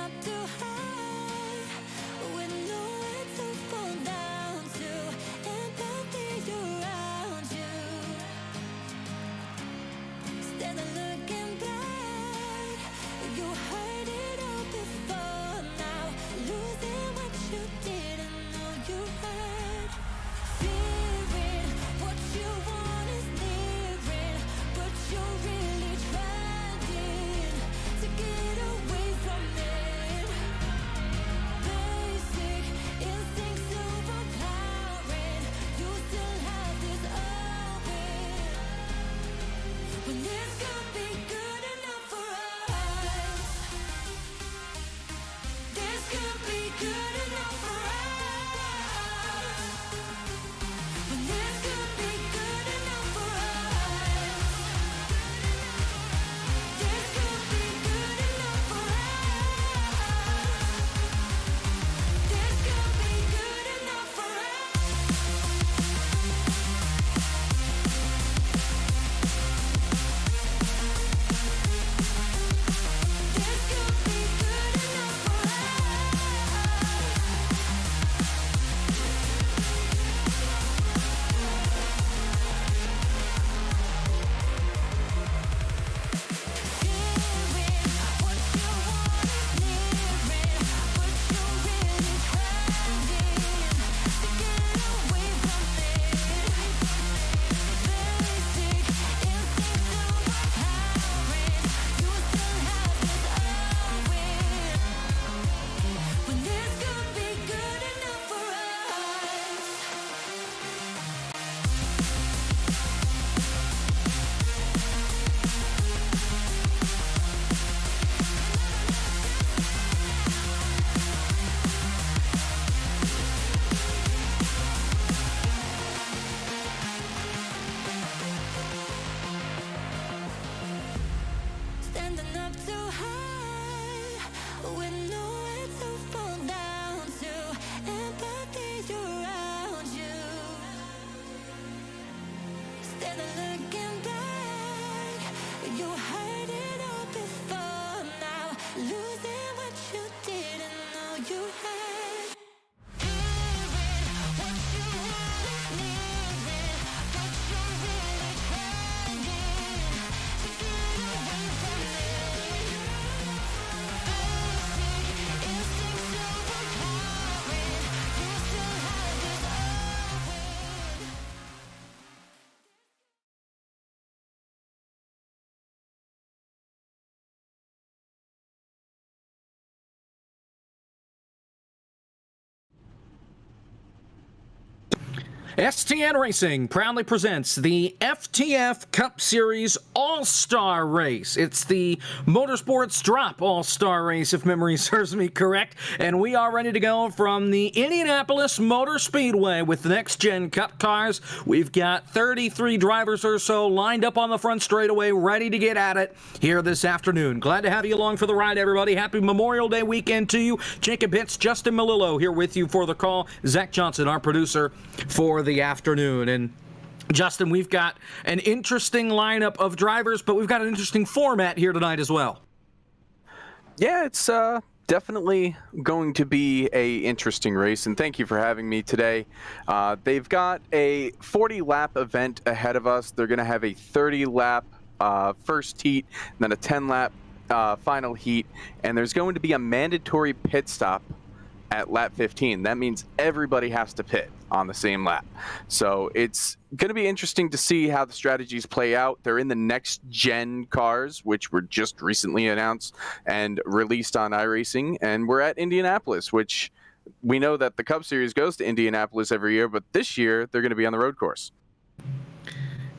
up too high with nowhere to fall down to. Empathy around you, standing looking back. You heard it all before now, losing what you didn't know you had. Fearing what you want is nearing, but you're really trying to get away from it. Basic instincts overpowering, you still have this urge when this could be good enough for us. This could be good enough for us. When this could be good enough for us. This could be good enough for us. This could be good enough for us. This could be good enough for when this could be good enough for standing up too high with nowhere to fall down to. Empathy around you, standing looking back. You heard it all before now, losing what you didn't know you had. Hearing what you want is nearing, but you're really trying to get away from it. Basic instincts overpowering, you still have this urge. STN Racing proudly presents the FTF Cup Series All-Star Race. It's the Motorsports Drop All-Star Race, if memory serves me correct. And we are ready to go from the Indianapolis Motor Speedway with the next-gen Cup cars. We've got 33 drivers or so lined up on the front straightaway, ready to get at it here this afternoon. Glad to have you along for the ride, everybody. Happy Memorial Day weekend to you. Jacob Hitz, Justin Melillo here with you for the call. Zach Johnson, our producer, for the afternoon. And Justin, we've got an interesting lineup of drivers, but we've got an interesting format here tonight as well. Yeah, it's definitely going to be a interesting race, and thank you for having me today. They've got a 40-lap event ahead of us. They're going to have a 30-lap first heat, and then a 10-lap final heat, and there's going to be a mandatory pit stop at lap 15. That means everybody has to pit on the same lap. So it's going to be interesting to see how the strategies play out. They're in the next gen cars, which were just recently announced and released on iRacing. And we're at Indianapolis, which we know that the Cup Series goes to Indianapolis every year, but this year they're going to be on the road course.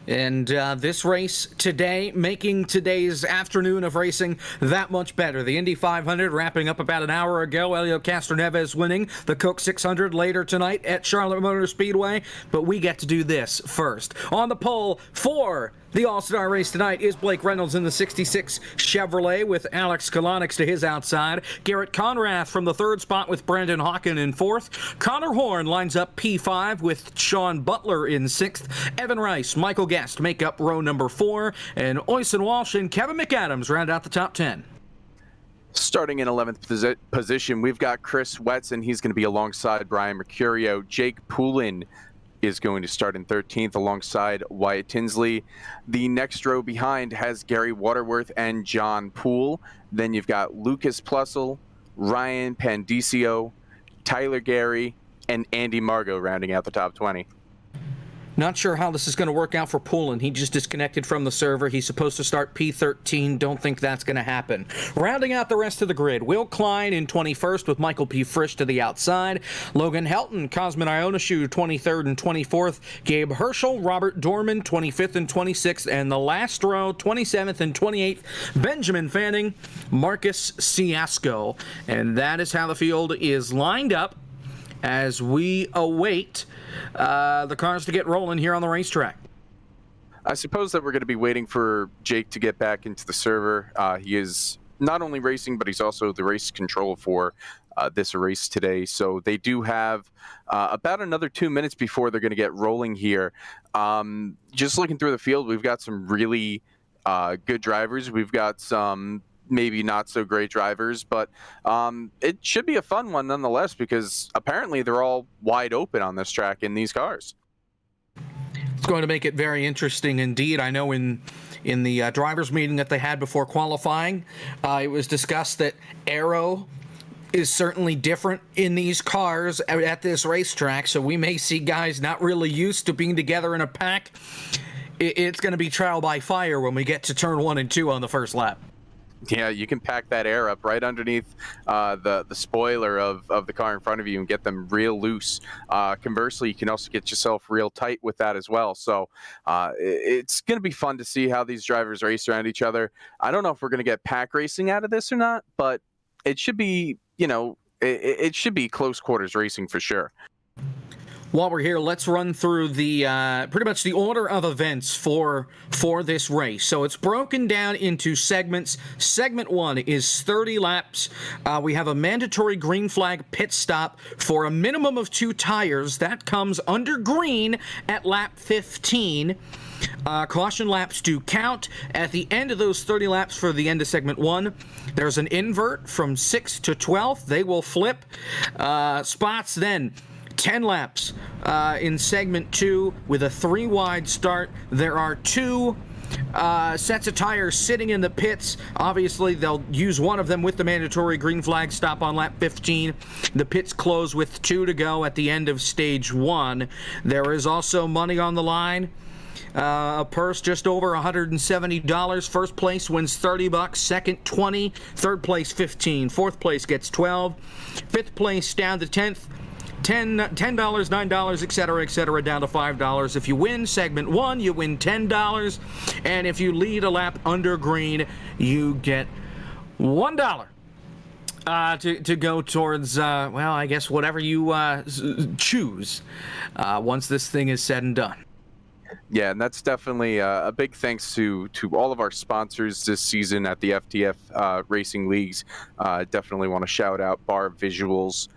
And this race today, making today's afternoon of racing that much better. The Indy 500 wrapping up about an hour ago. Helio Castroneves winning the Coke 600 later tonight at Charlotte Motor Speedway. But we get to do this first. On the pole for the All-Star race tonight is Blake Reynolds in the 66 Chevrolet with Alex Kalonix to his outside. Garrett Conrath from the third spot with Brandon Hawken in fourth. Connor Horn lines up P5 with Sean Butler in sixth. Evan Rice, Michael Guest make up row number 4. And Oysen Walsh and Kevin McAdams round out the top 10. Starting in 11th position, we've got Chris Wetson. He's going to be alongside Brian Mercurio. Jake Poulin is going to start in 13th alongside Wyatt Tinsley. The next row behind has Gary Waterworth and John Poole. Then you've got Lucas Plussel, Ryan Pandicio, Tyler Gary, and Andy Margot rounding out the top 20. Not sure how this is going to work out for Poulin. He just disconnected from the server. He's supposed to start P13. Don't think that's going to happen. Rounding out the rest of the grid, Will Klein in 21st with Michael P. Frisch to the outside. Logan Helton, Cosmin Ionescu 23rd and 24th. Gabe Herschel, Robert Dorman 25th and 26th. And the last row, 27th and 28th, Benjamin Fanning, Marcus Ciasco. And that is how the field is lined up as we await the cars to get rolling here on the racetrack. I suppose that we're going to be waiting for Jake to get back into the server. He is not only racing, but he's also the race control for this race today. So they do have about another 2 minutes before they're going to get rolling here. Just looking through the field, we've got some really good drivers. We've got some maybe not so great drivers, but it should be a fun one nonetheless, because apparently they're all wide open on this track in these cars. It's going to make it very interesting indeed. I know in the drivers meeting that they had before qualifying, it was discussed that aero is certainly different in these cars at this racetrack, so we may see guys not really used to being together in a pack. It's going to be trial by fire when we get to turn 1 and 2 on the first lap. Yeah, you can pack that air up right underneath the spoiler of the car in front of you and get them real loose. Conversely, you can also get yourself real tight with that as well. So it's going to be fun to see how these drivers race around each other. I don't know if we're going to get pack racing out of this or not, but it should be, it should be close quarters racing for sure. While we're here, let's run through the pretty much the order of events for this race. So it's broken down into segments. Segment 1 is 30 laps. We have a mandatory green flag pit stop for a minimum of 2 tires. That comes under green at lap 15. Caution laps do count. At the end of those 30 laps for the end of segment 1, there's an invert from 6th to 12th. They will flip spots then. 10 laps in segment 2 with a 3-wide start. There are 2 sets of tires sitting in the pits. Obviously, they'll use one of them with the mandatory green flag stop on lap 15. The pits close with 2 to go at the end of stage 1. There is also money on the line. A purse just over $170. First place wins $30. Second, $20. Third place, $15. Fourth place gets $12. Fifth place down to 10th. $10, $9, etc., down to $5. If you win segment 1, you win $10. And if you lead a lap under green, you get $1 to go towards, well, I guess whatever you choose once this thing is said and done. Yeah, and that's definitely a big thanks to all of our sponsors this season at the FTF Racing Leagues. Definitely want to shout out Bar Visuals,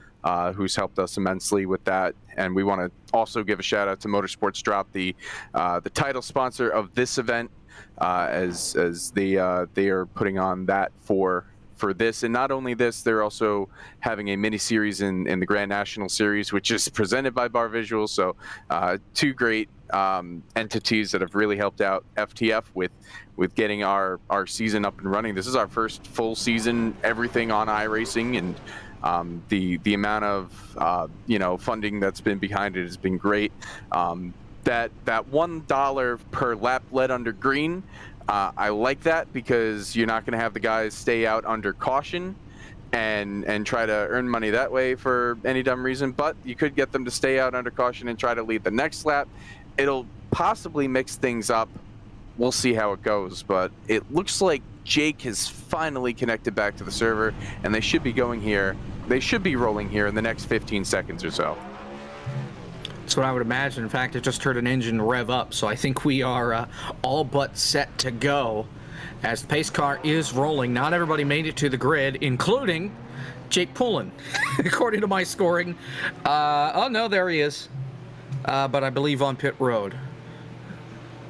who's helped us immensely with that. And we want to also give a shout out to Motorsports Drop, the title sponsor of this event, as they are putting on that for this. And not only this, they're also having a mini series in the Grand National Series, which is presented by Bar Visuals. So 2 great entities that have really helped out FTF with getting our season up and running. This is our first full season, everything on iRacing, and the amount of funding that's been behind it has been great. That $1 per lap led under green, I like that, because you're not going to have the guys stay out under caution and try to earn money that way for any dumb reason, but you could get them to stay out under caution and try to lead the next lap. It'll possibly mix things up. We'll see how it goes, but it looks like Jake has finally connected back to the server, and they should be going here. They should be rolling here in the next 15 seconds or so. That's what I would imagine. In fact, I just heard an engine rev up, so I think we are all but set to go as the pace car is rolling. Not everybody made it to the grid, including Jake Poulin, according to my scoring. Oh, no, there he is. But I believe on pit road.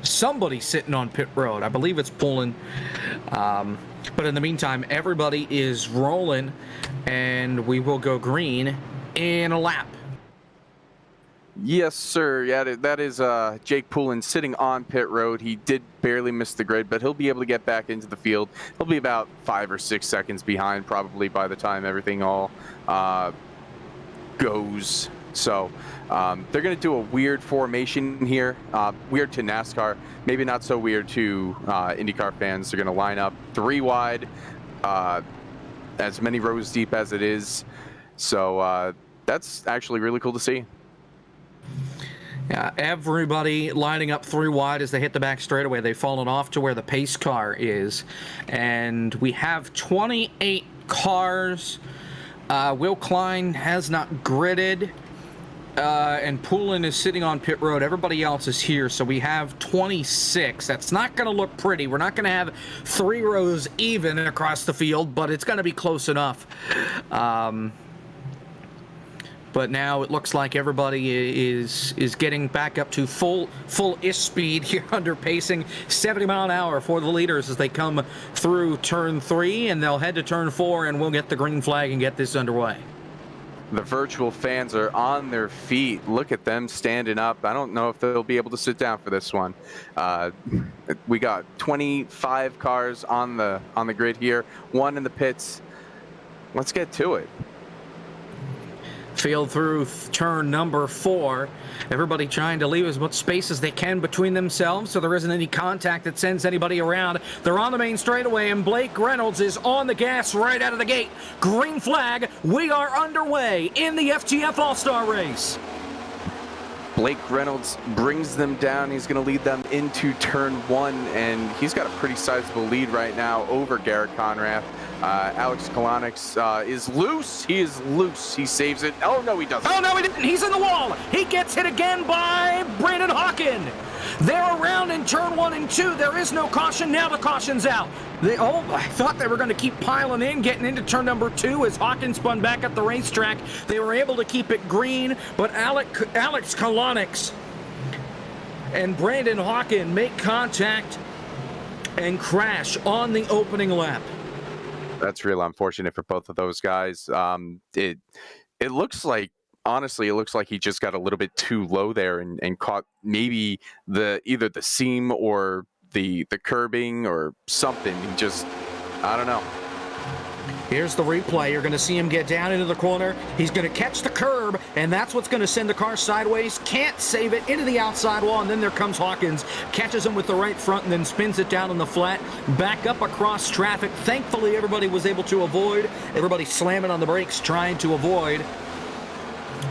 Somebody sitting on pit road. I believe it's Poulin. But in the meantime, everybody is rolling, and we will go green in a lap. Yes, sir. Yeah, that is Jake Poulin sitting on pit road. He did barely miss the grid, but he'll be able to get back into the field. He'll be about 5 or 6 seconds behind probably by the time everything all goes. So they're going to do a weird formation here, weird to NASCAR, maybe not so weird to IndyCar fans. They're going to line up 3 wide, as many rows deep as it is. So that's actually really cool to see. Yeah, everybody lining up 3 wide as they hit the back straightaway. They've fallen off to where the pace car is. And we have 28 cars. Will Klein has not gridded. And Poulin is sitting on pit road. Everybody else is here. So we have 26. That's not going to look pretty. We're not going to have 3 rows even across the field, but it's going to be close enough. But now it looks like everybody is getting back up to full-ish speed here under pacing 70 mile an hour for the leaders as they come through turn 3, and they'll head to turn 4, and we'll get the green flag and get this underway. The virtual fans are on their feet. Look at them standing up. I don't know if they'll be able to sit down for this one. We got 25 cars on the grid here, 1 in the pits. Let's get to it. Field through turn number 4. Everybody trying to leave as much space as they can between themselves so there isn't any contact that sends anybody around. They're on the main straightaway, and Blake Reynolds is on the gas right out of the gate. Green flag. We are underway in the FTF All-Star race. Blake Reynolds brings them down. He's going to lead them into turn 1, and he's got a pretty sizable lead right now over Garrett Conrath. Alex Kalanick is loose. He is loose. He saves it. Oh, no, he doesn't. Oh, no, he didn't. He's in the wall. He gets hit again by Brandon Hawken. They're around in turn 1 and 2. There is no caution. Now the caution's out. I thought they were going to keep piling in, getting into turn number 2 as Hawkins spun back at the racetrack. They were able to keep it green, but Alex Kalanick and Brandon Hawken make contact and crash on the opening lap. That's real unfortunate for both of those guys. It looks like, honestly, it looks like he just got a little bit too low there and caught maybe either the seam or the curbing or something. He just, I don't know. Here's the replay. You're going to see him get down into the corner. He's going to catch the curb, and that's what's going to send the car sideways. Can't save it into the outside wall, and then there comes Hawkins. Catches him with the right front and then spins it down on the flat. Back up across traffic. Thankfully, everybody was able to avoid. Everybody slamming on the brakes trying to avoid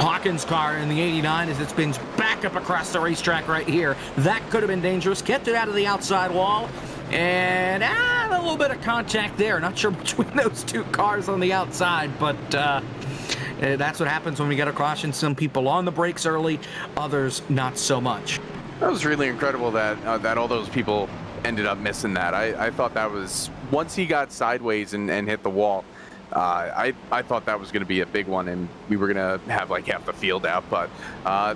Hawkins' car in the 89 as it spins back up across the racetrack right here. That could have been dangerous. Kept it out of the outside wall. And a little bit of contact there. Not sure between those 2 cars on the outside, but that's what happens when we get a caution. Some people on the brakes early, others not so much. That was really incredible that all those people ended up missing that. I thought that was, once he got sideways and hit the wall, I thought that was going to be a big one, and we were going to have like half the field out. But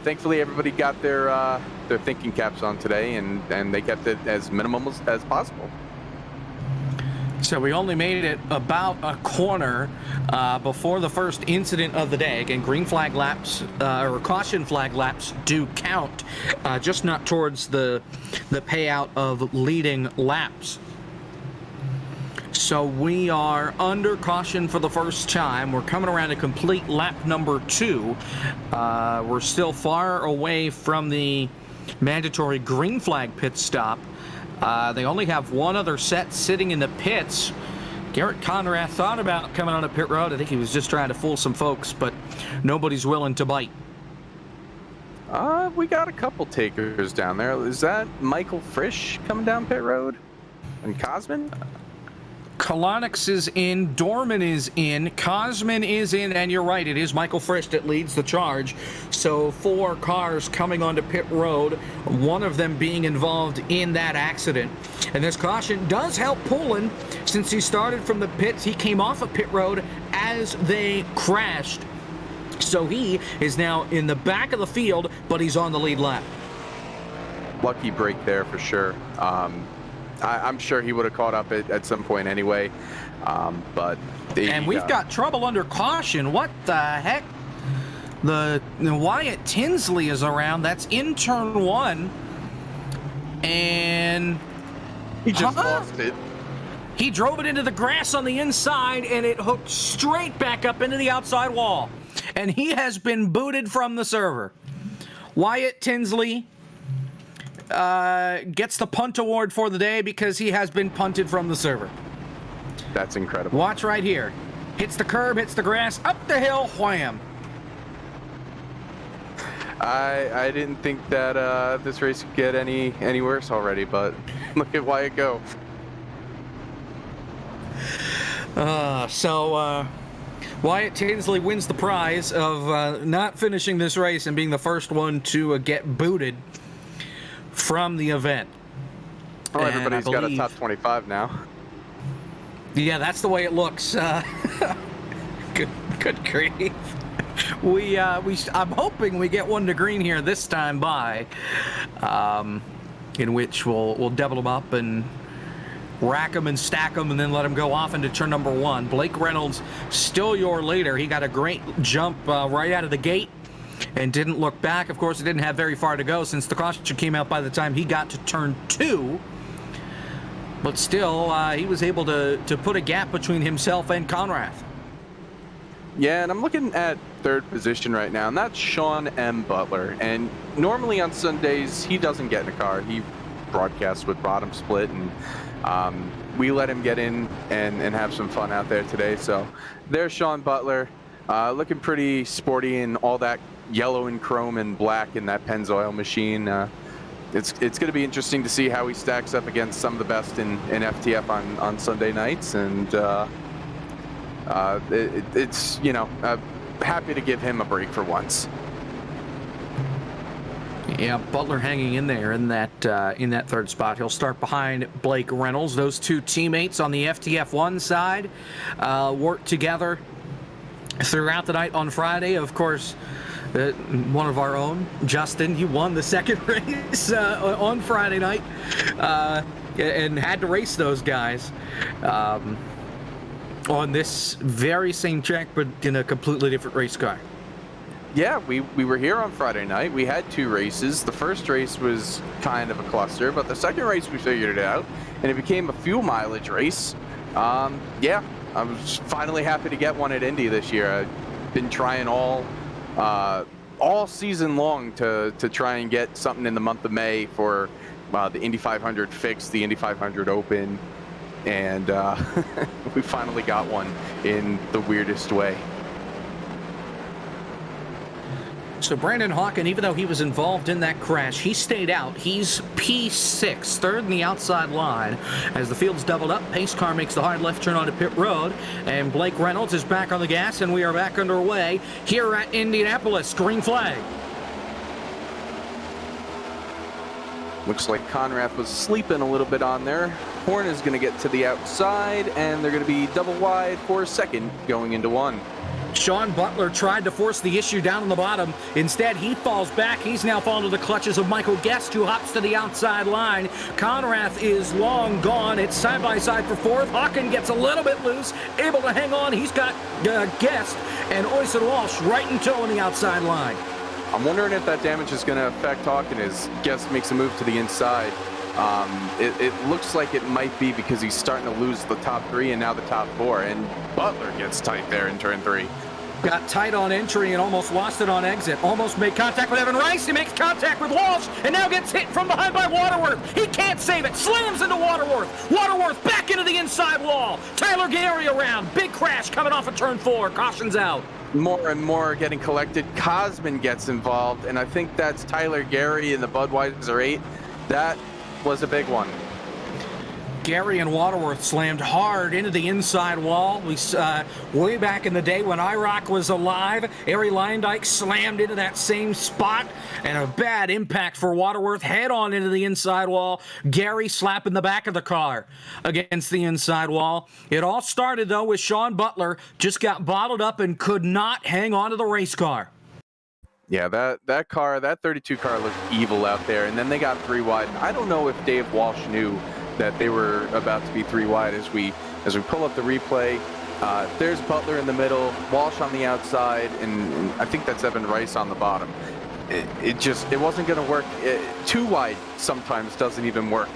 thankfully, everybody got their thinking caps on today, and they kept it as minimum as possible. So we only made it about a corner before the first incident of the day. Again, green flag laps or caution flag laps do count, just not towards the payout of leading laps. So we are under caution for the first time. We're coming around to complete lap number 2. We're still far away from the mandatory green flag pit stop. They only have 1 other set sitting in the pits. Garrett Conrath thought about coming on a pit road. I think he was just trying to fool some folks, but nobody's willing to bite. We got a couple takers down there. Is that Michael Frisch coming down pit road? And Cosman? Kalanick is in, Dorman is in, Cosman is in, and you're right, it is Michael Frisch that leads the charge. So 4 cars coming onto pit road, 1 of them being involved in that accident. And this caution does help Poulin since he started from the pits. He came off of pit road as they crashed. So he is now in the back of the field, but he's on the lead lap. Lucky break there for sure. I'm sure he would have caught up at some point anyway. But and we've got trouble under caution. What the heck? The Wyatt Tinsley is around. That's in turn 1. And he just lost it. He drove it into the grass on the inside, and it hooked straight back up into the outside wall. And he has been booted from the server. Wyatt Tinsley gets the punt award for the day because he has been punted from the server. That's incredible. Watch right here. Hits the curb, hits the grass, up the hill, wham. I didn't think that this race could get any worse already, but look at Wyatt go. Wyatt Tinsley wins the prize of not finishing this race and being the first one to get booted from the event. Oh, everybody's got a top 25 now. Yeah, that's the way it looks. Good grief. I'm hoping we get one to green here this time by, in which we'll double them up and rack them and stack them and then let them go off into turn number 1. Blake Reynolds, still your leader. He got a great jump right out of the gate and didn't look back. Of course, it didn't have very far to go since the caution came out by the time he got to turn 2. But still, he was able to put a gap between himself and Conrath. Yeah, and I'm looking at 3rd position right now, and that's Sean M. Butler. And normally on Sundays, he doesn't get in a car. He broadcasts with Bottom Split, and we let him get in and have some fun out there today. So there's Sean Butler, looking pretty sporty in all that yellow and chrome and black in that Pennzoil machine. It's going to be interesting to see how he stacks up against some of the best in FTF on Sunday nights, and it's, you know, happy to give him a break for once. Yeah, Butler hanging in there in that 3rd spot. He'll start behind Blake Reynolds. Those two teammates on the FTF1 side worked together throughout the night on Friday. Of course, one of our own, Justin, you won the 2nd race on Friday night and had to race those guys on this very same track, but in a completely different race car. Yeah, we were here on Friday night. We had 2 races. The first race was kind of a cluster, but the second race we figured it out, and it became a fuel mileage race. Yeah, I was finally happy to get one at Indy this year. I've been trying all season long to try and get something in the month of May for the Indy 500 fixed, the Indy 500 Open, and we finally got one in the weirdest way. So Brandon Hawken, even though he was involved in that crash, he stayed out. He's P6, 3rd in the outside line. As the field's doubled up, pace car makes the hard left turn onto pit road, and Blake Reynolds is back on the gas, and we are back underway here at Indianapolis. Green flag. Looks like Conrath was sleeping a little bit on there. Horn is going to get to the outside, and they're going to be double wide for a 2nd going into 1. Sean Butler tried to force the issue down on the bottom. Instead, he falls back. He's now fallen to the clutches of Michael Guest, who hops to the outside line. Conrath is long gone. It's side-by-side for 4th. Hawken gets a little bit loose, able to hang on. He's got Guest and Oyson Walsh right in tow on the outside line. I'm wondering if that damage is going to affect Hawken as Guest makes a move to the inside. It looks like it might be because he's starting to lose the top 3 and now the top 4, and Butler gets tight there in turn 3. Got tight on entry and almost lost it on exit. Almost made contact with Evan Rice. He makes contact with Walsh and now gets hit from behind by Waterworth. He can't save it. Slams into Waterworth. Waterworth back into the inside wall. Tyler Gary around. Big crash coming off of turn 4. Caution's out. More and more getting collected. Cosman gets involved, and I think that's Tyler Gary in the Budweiser 8. That was a big one. Gary and Waterworth slammed hard into the inside wall. We way back in the day when IROC was alive, Ari Leindike slammed into that same spot, and a bad impact for Waterworth, head on into the inside wall. Gary slapping the back of the car against the inside wall. It all started, though, with Sean Butler just got bottled up and could not hang on to the race car. Yeah, that car, that 32 car looked evil out there, and then they got 3 wide. I don't know if Dave Walsh knew that they were about to be 3 wide as we pull up the replay. There's Butler in the middle, Walsh on the outside, and I think that's Evan Rice on the bottom. It wasn't going to work. 2 wide sometimes doesn't even work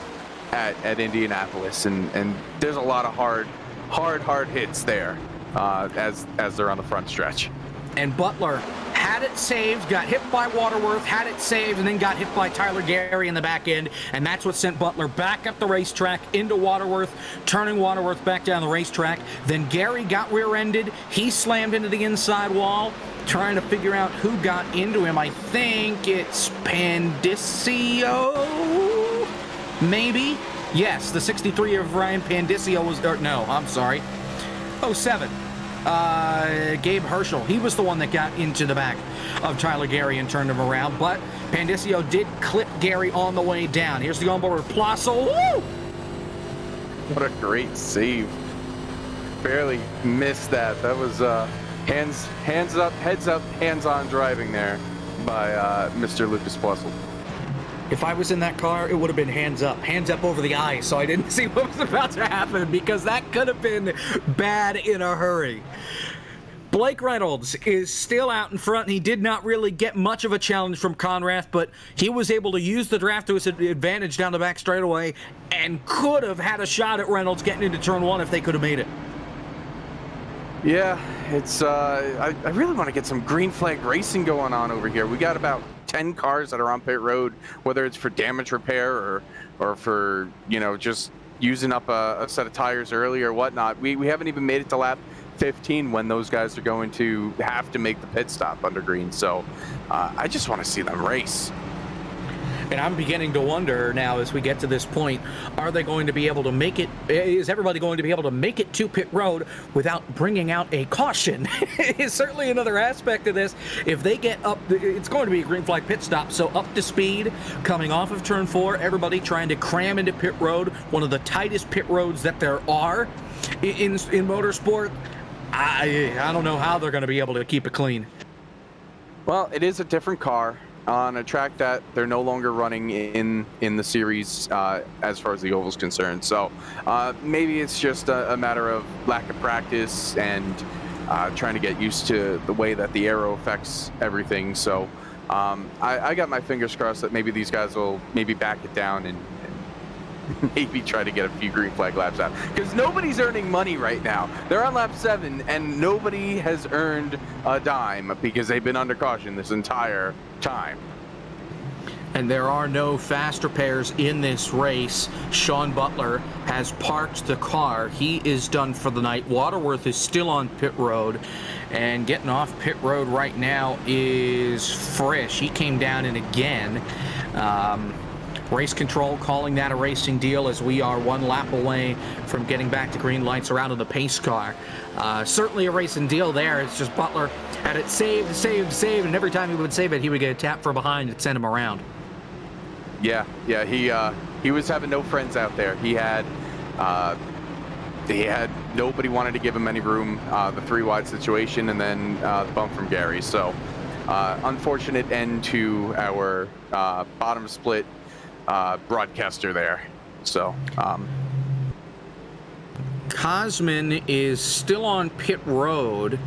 at Indianapolis, and there's a lot of hard hits there as they're on the front stretch. And Butler had it saved, got hit by Waterworth, had it saved, and then got hit by Tyler Gary in the back end, and that's what sent Butler back up the racetrack into Waterworth, turning Waterworth back down the racetrack. Then Gary got rear-ended. He slammed into the inside wall, trying to figure out who got into him. I think it's Pandisio, maybe? Yes, the 63 of Ryan Pandisio was, no, I'm sorry, 07. Gabe Herschel. He was the one that got into the back of Tyler Gary and turned him around, but Pandisio did clip Gary on the way down. Here's the onboard Plassel. Woo! What a great save. Barely missed that. That was heads up, hands-on driving there by Mr. Lucas Plassel. If I was in that car, it would have been hands up over the eyes, so I didn't see what was about to happen, because that could have been bad in a hurry. Blake Reynolds is still out in front. He did not really get much of a challenge from Conrath, but he was able to use the draft to his advantage down the back straightaway and could have had a shot at Reynolds getting into turn 1 if they could have made it. Yeah, it's I really want to get some green flag racing going on over here. We got about 10 cars that are on pit road, whether it's for damage repair or for, just using up a set of tires early or whatnot. We haven't even made it to lap 15 when those guys are going to have to make the pit stop under green. So I just want to see them race. And I'm beginning to wonder now, as we get to this point, are they going to be able to make it? Is everybody going to be able to make it to pit road without bringing out a caution? Is certainly another aspect of this. If they get up, it's going to be a green flag pit stop. So up to speed, coming off of turn 4, everybody trying to cram into pit road, one of the tightest pit roads that there are in motorsport. I don't know how they're going to be able to keep it clean. Well, it is a different car on a track that they're no longer running in the series as far as the oval's concerned. So maybe it's just a matter of lack of practice and trying to get used to the way that the aero affects everything. So I got my fingers crossed that maybe these guys will maybe back it down and maybe try to get a few green flag laps out, because nobody's earning money right now. They're on lap 7 and nobody has earned a dime because they've been under caution this entire time. And there are no fast repairs in this race. Sean Butler has parked the car. He is done for the night. Waterworth is still on pit road, and getting off pit road right now is Frisch. He came down in again. Race control calling that a racing deal, as we are 1 lap away from getting back to green lights around in the pace car. Certainly a racing deal there. It's just Butler had it saved, and every time he would save it, he would get a tap from behind and send him around. Yeah, he was having no friends out there. He had nobody wanted to give him any room. The 3 wide situation, and then the bump from Gary. So unfortunate end to our bottom split broadcaster there. So Cosman is still on pit road.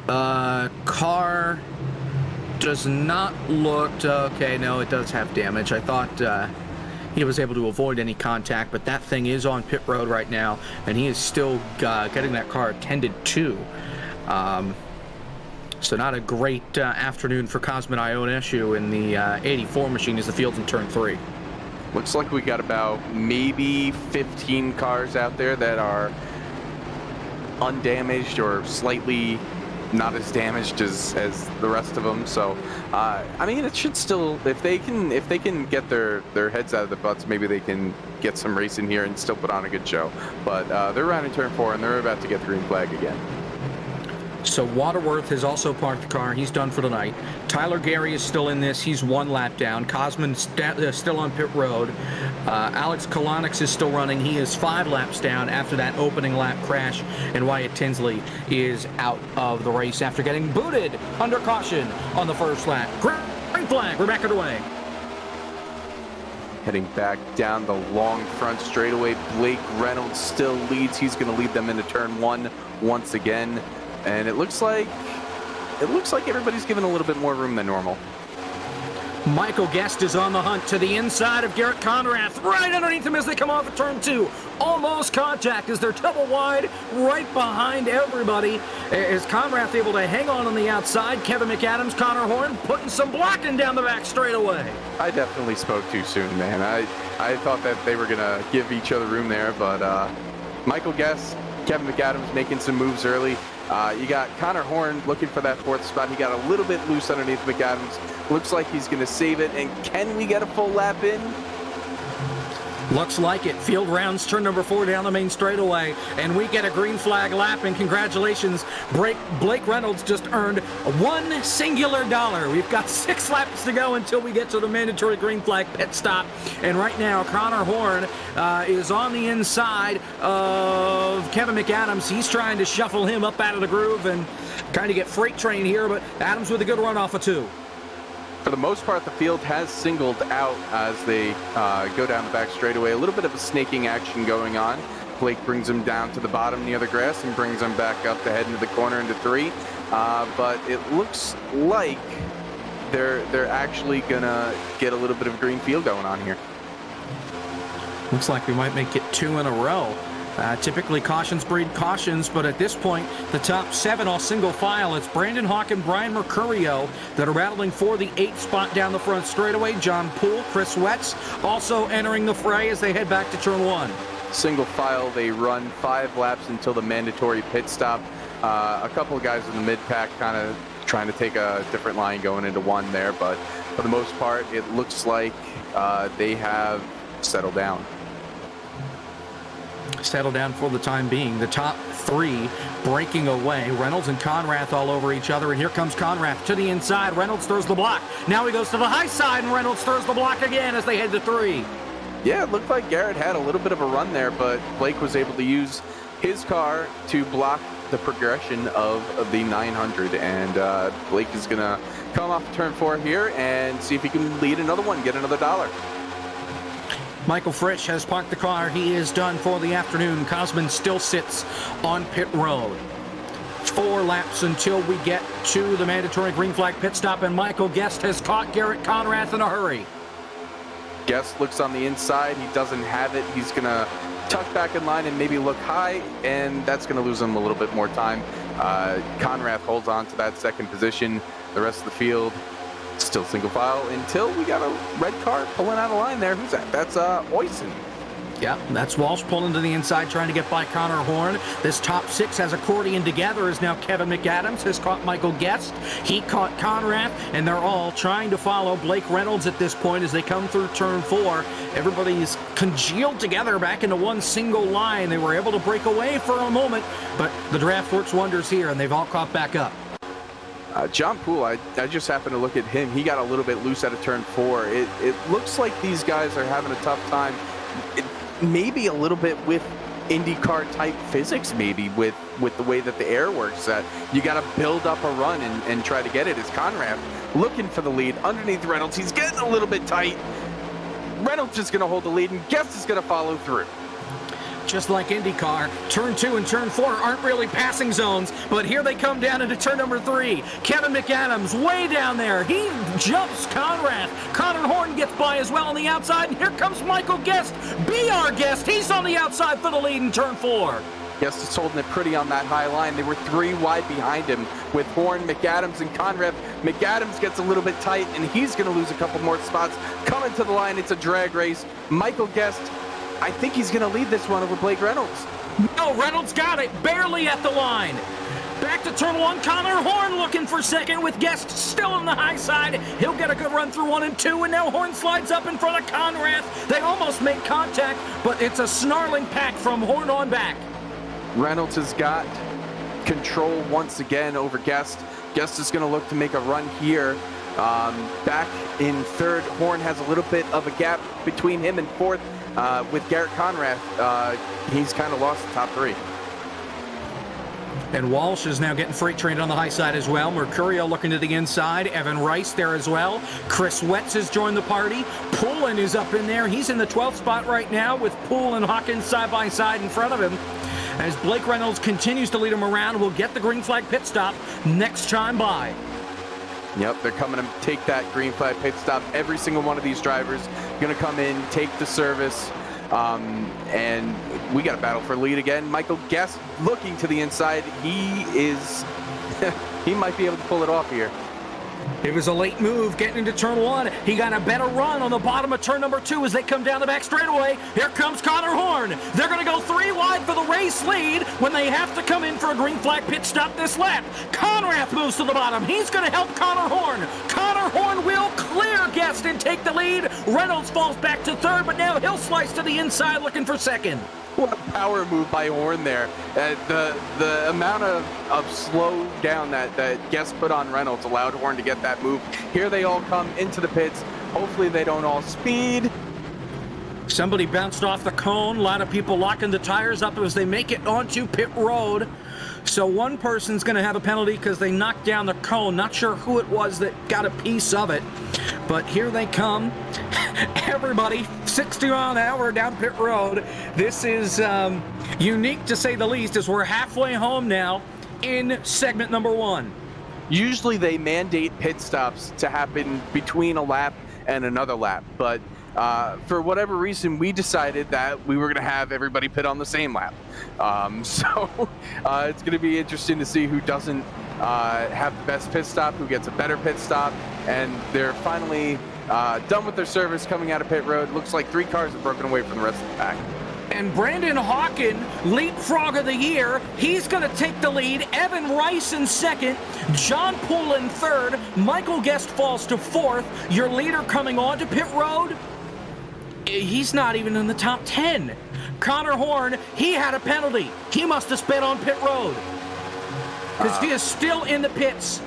Car does not look okay. No, it does have damage. I thought he was able to avoid any contact, but that thing is on pit road right now, and he is still getting that car attended to. So not a great afternoon for Cosman Ionescu in the 84 machine as the field's in turn 3. Looks like we got about maybe 15 cars out there that are undamaged or slightly not as damaged as the rest of them. So I mean, it should still, if they can get their heads out of the butts, maybe they can get some racing here and still put on a good show. But they're around in turn 4 and they're about to get the green flag again. So Waterworth has also parked the car. He's done for the night. Tyler Gary is still in this. He's 1 lap down. Cosman still on pit road. Alex Kolonix is still running. He is 5 laps down after that opening lap crash. And Wyatt Tinsley is out of the race after getting booted under caution on the first lap. Green flag. We're back underway. Heading back down the long front straightaway, Blake Reynolds still leads. He's going to lead them into turn 1 once again. And it looks like everybody's given a little bit more room than normal. Michael Guest is on the hunt to the inside of Garrett Conrath, right underneath him as they come off of turn 2. Almost contact as they're double wide, right behind everybody. Is Conrath able to hang on the outside? Kevin McAdams, Connor Horn putting some blocking down the back straightaway. I definitely spoke too soon, man. I thought that they were going to give each other room there, but Michael Guest, Kevin McAdams making some moves early. You got Connor Horn looking for that 4th spot. He got a little bit loose underneath McAdams. Looks like he's going to save it. And can we get a full lap in? Looks like it. Field rounds turn number 4 down the main straightaway, and we get a green flag lap, and congratulations, Blake Reynolds just earned $1 singular. We've got 6 laps to go until we get to the mandatory green flag pit stop, and right now Connor Horn is on the inside of Kevin McAdams. He's trying to shuffle him up out of the groove and kind of get freight train here, but Adams with a good run off of 2. For the most part, the field has singled out as they go down the back straightaway. A little bit of a snaking action going on. Blake brings him down to the bottom near the grass and brings him back up to head into the corner into 3. But it looks like they're actually gonna get a little bit of green field going on here. Looks like we might make it 2 in a row. Typically cautions breed cautions, but at this point, the top 7 all single file. It's Brandon Hawk and Brian Mercurio that are battling for the 8th spot down the front straightaway. John Poole, Chris Wetz also entering the fray as they head back to turn 1. Single file, they run 5 laps until the mandatory pit stop. A couple of guys in the mid-pack kind of trying to take a different line going into 1 there, but for the most part, it looks like they have settled down. Settle down for the time being. The top 3 breaking away. Reynolds and Conrath all over each other, and here comes Conrath to the inside. Reynolds throws the block. Now he goes to the high side, and Reynolds throws the block again as they head to 3. Yeah, it looked like Garrett had a little bit of a run there, but Blake was able to use his car to block the progression of the 900, and Blake is going to come off turn 4 here and see if he can lead another one, get another $1. Michael Frisch has parked the car. He is done for the afternoon. Cosman still sits on pit road. 4 laps until we get to the mandatory green flag pit stop, and Michael Guest has caught Garrett Conrath in a hurry. Guest looks on the inside. He doesn't have it. He's going to tuck back in line and maybe look high, and that's going to lose him a little bit more time. Conrath holds on to that 2nd position. The rest of the field still single file until we got a red car pulling out of line there. Who's that? That's Oysen. Yeah, that's Walsh pulling to the inside, trying to get by Connor Horn. This top 6 has accordion together as now Kevin McAdams has caught Michael Guest. He caught Conrath, and they're all trying to follow Blake Reynolds at this point as they come through turn 4. Everybody's congealed together back into one single line. They were able to break away for a moment, but the draft works wonders here, and they've all caught back up. John Poole, I just happened to look at him. He got a little bit loose out of turn 4. It looks like these guys are having a tough time. Maybe a little bit with IndyCar type physics, maybe with the way that the air works. That you got to build up a run and try to get it. As Conrath looking for the lead underneath Reynolds. He's getting a little bit tight. Reynolds is going to hold the lead, and Guest is going to follow through. Just like IndyCar, turn 2 and turn 4 aren't really passing zones, but here they come down into turn number 3. Kevin McAdams way down there. He jumps Conrath. Connor Horn gets by as well on the outside, and here comes Michael Guest. Be our guest. He's on the outside for the lead in turn 4. Guest is holding it pretty on that high line. They were 3 wide behind him with Horn, McAdams, and Conrath. McAdams gets a little bit tight, and he's going to lose a couple more spots. Coming to the line, it's a drag race. Michael Guest, I think he's going to lead this one over Blake Reynolds. No, Reynolds got it, barely at the line. Back to turn 1, Connor Horn looking for second with Guest still on the high side. He'll get a good run through 1 and 2, and now Horn slides up in front of Conrath. They almost make contact, but it's a snarling pack from Horn on back. Reynolds has got control once again over Guest. Guest is going to look to make a run here. Back in 3rd, Horn has a little bit of a gap between him and 4th. With Garrett Conrath, he's kind of lost the top 3. And Walsh is now getting freight trained on the high side as well. Mercurio looking to the inside. Evan Rice there as well. Chris Wetz has joined the party. Poulin is up in there. He's in the 12th spot right now with Poole and Hawkins side by side in front of him. As Blake Reynolds continues to lead him around, we'll get the green flag pit stop next time by. Yep, they're coming to take that green flag pit stop. Every single one of these drivers going to come in, take the service. And we got a battle for lead again. Michael Guest looking to the inside. He might be able to pull it off here. It was a late move getting into turn one. He got a better run on the bottom of turn number 2 as they come down the back straightaway. Here comes Connor Horn. They're going to go 3 wide for the race lead when they have to come in for a green flag pit stop this lap. Conrath moves to the bottom. He's going to help Connor Horn. Connor Horn will clear Guest and take the lead. Reynolds falls back to third, but now he'll slice to the inside looking for second. What a power move by Horn there. The amount of slow down that Guest put on Reynolds allowed Horn to get that move. Here they all come into the pits. Hopefully they don't all speed. Somebody bounced off the cone. A lot of people locking the tires up as they make it onto pit road. So one person's going to have a penalty because they knocked down the cone. Not sure who it was that got a piece of it. But here they come. Everybody 60 mile an hour down pit road. This is unique to say the least as we're halfway home now in segment number 1. Usually they mandate pit stops to happen between a lap and another lap. But for whatever reason, we decided that we were going to have everybody pit on the same lap. So it's going to be interesting to see who doesn't have the best pit stop, who gets a better pit stop. And they're finally done with their service coming out of pit road. Looks like 3 cars have broken away from the rest of the pack. And Brandon Hawken, leapfrog of the year, he's going to take the lead. Evan Rice in second, John Poole in third, Michael Guest falls to fourth. Your leader coming on to pit road, he's not even in the top 10. Connor Horn, he had a penalty. He must have sped on pit road because he is still in the pits.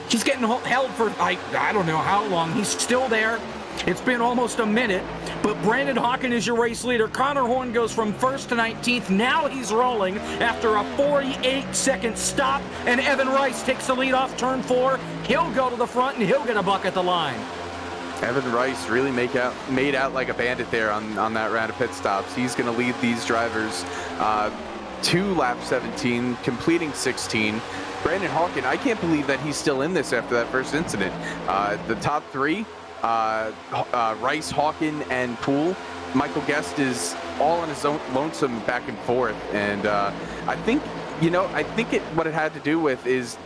He's getting held for, I don't know how long. He's still there. It's been almost a minute, but Brandon Hawken is your race leader. Connor Horn goes from 1st to 19th. Now he's rolling after a 48-second stop, and Evan Rice takes the lead off turn 4. He'll go to the front, and he'll get a buck at the line. Evan Rice really made out like a bandit there on that round of pit stops. He's going to lead these drivers to lap 17, completing 16. Brandon Hawken, I can't believe that he's still in this after that first incident. The top 3, Rice, Hawken, and Poole. Michael Guest is all on his own lonesome back and forth. And I think what it had to do with is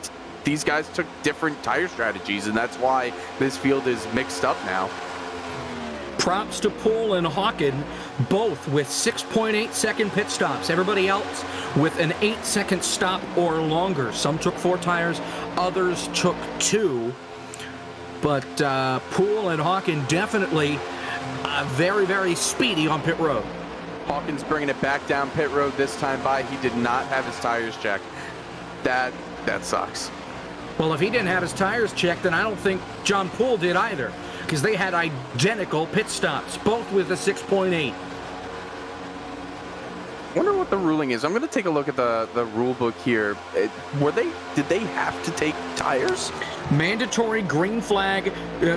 these guys took different tire strategies, and that's why this field is mixed up now. Props to Poole and Hawken, both with 6.8 second pit stops. Everybody else with an 8-second stop or longer. Some took 4 tires, others took 2. But Poole and Hawken definitely very, very speedy on pit road. Hawkins bringing it back down pit road this time by. He did not have his tires checked. That sucks. Well, if he didn't have his tires checked, then I don't think John Poole did either, because they had identical pit stops, both with a 6.8. Wonder what the ruling is. I'm going to take a look at the rule book here. Did they have to take tires? Mandatory green flag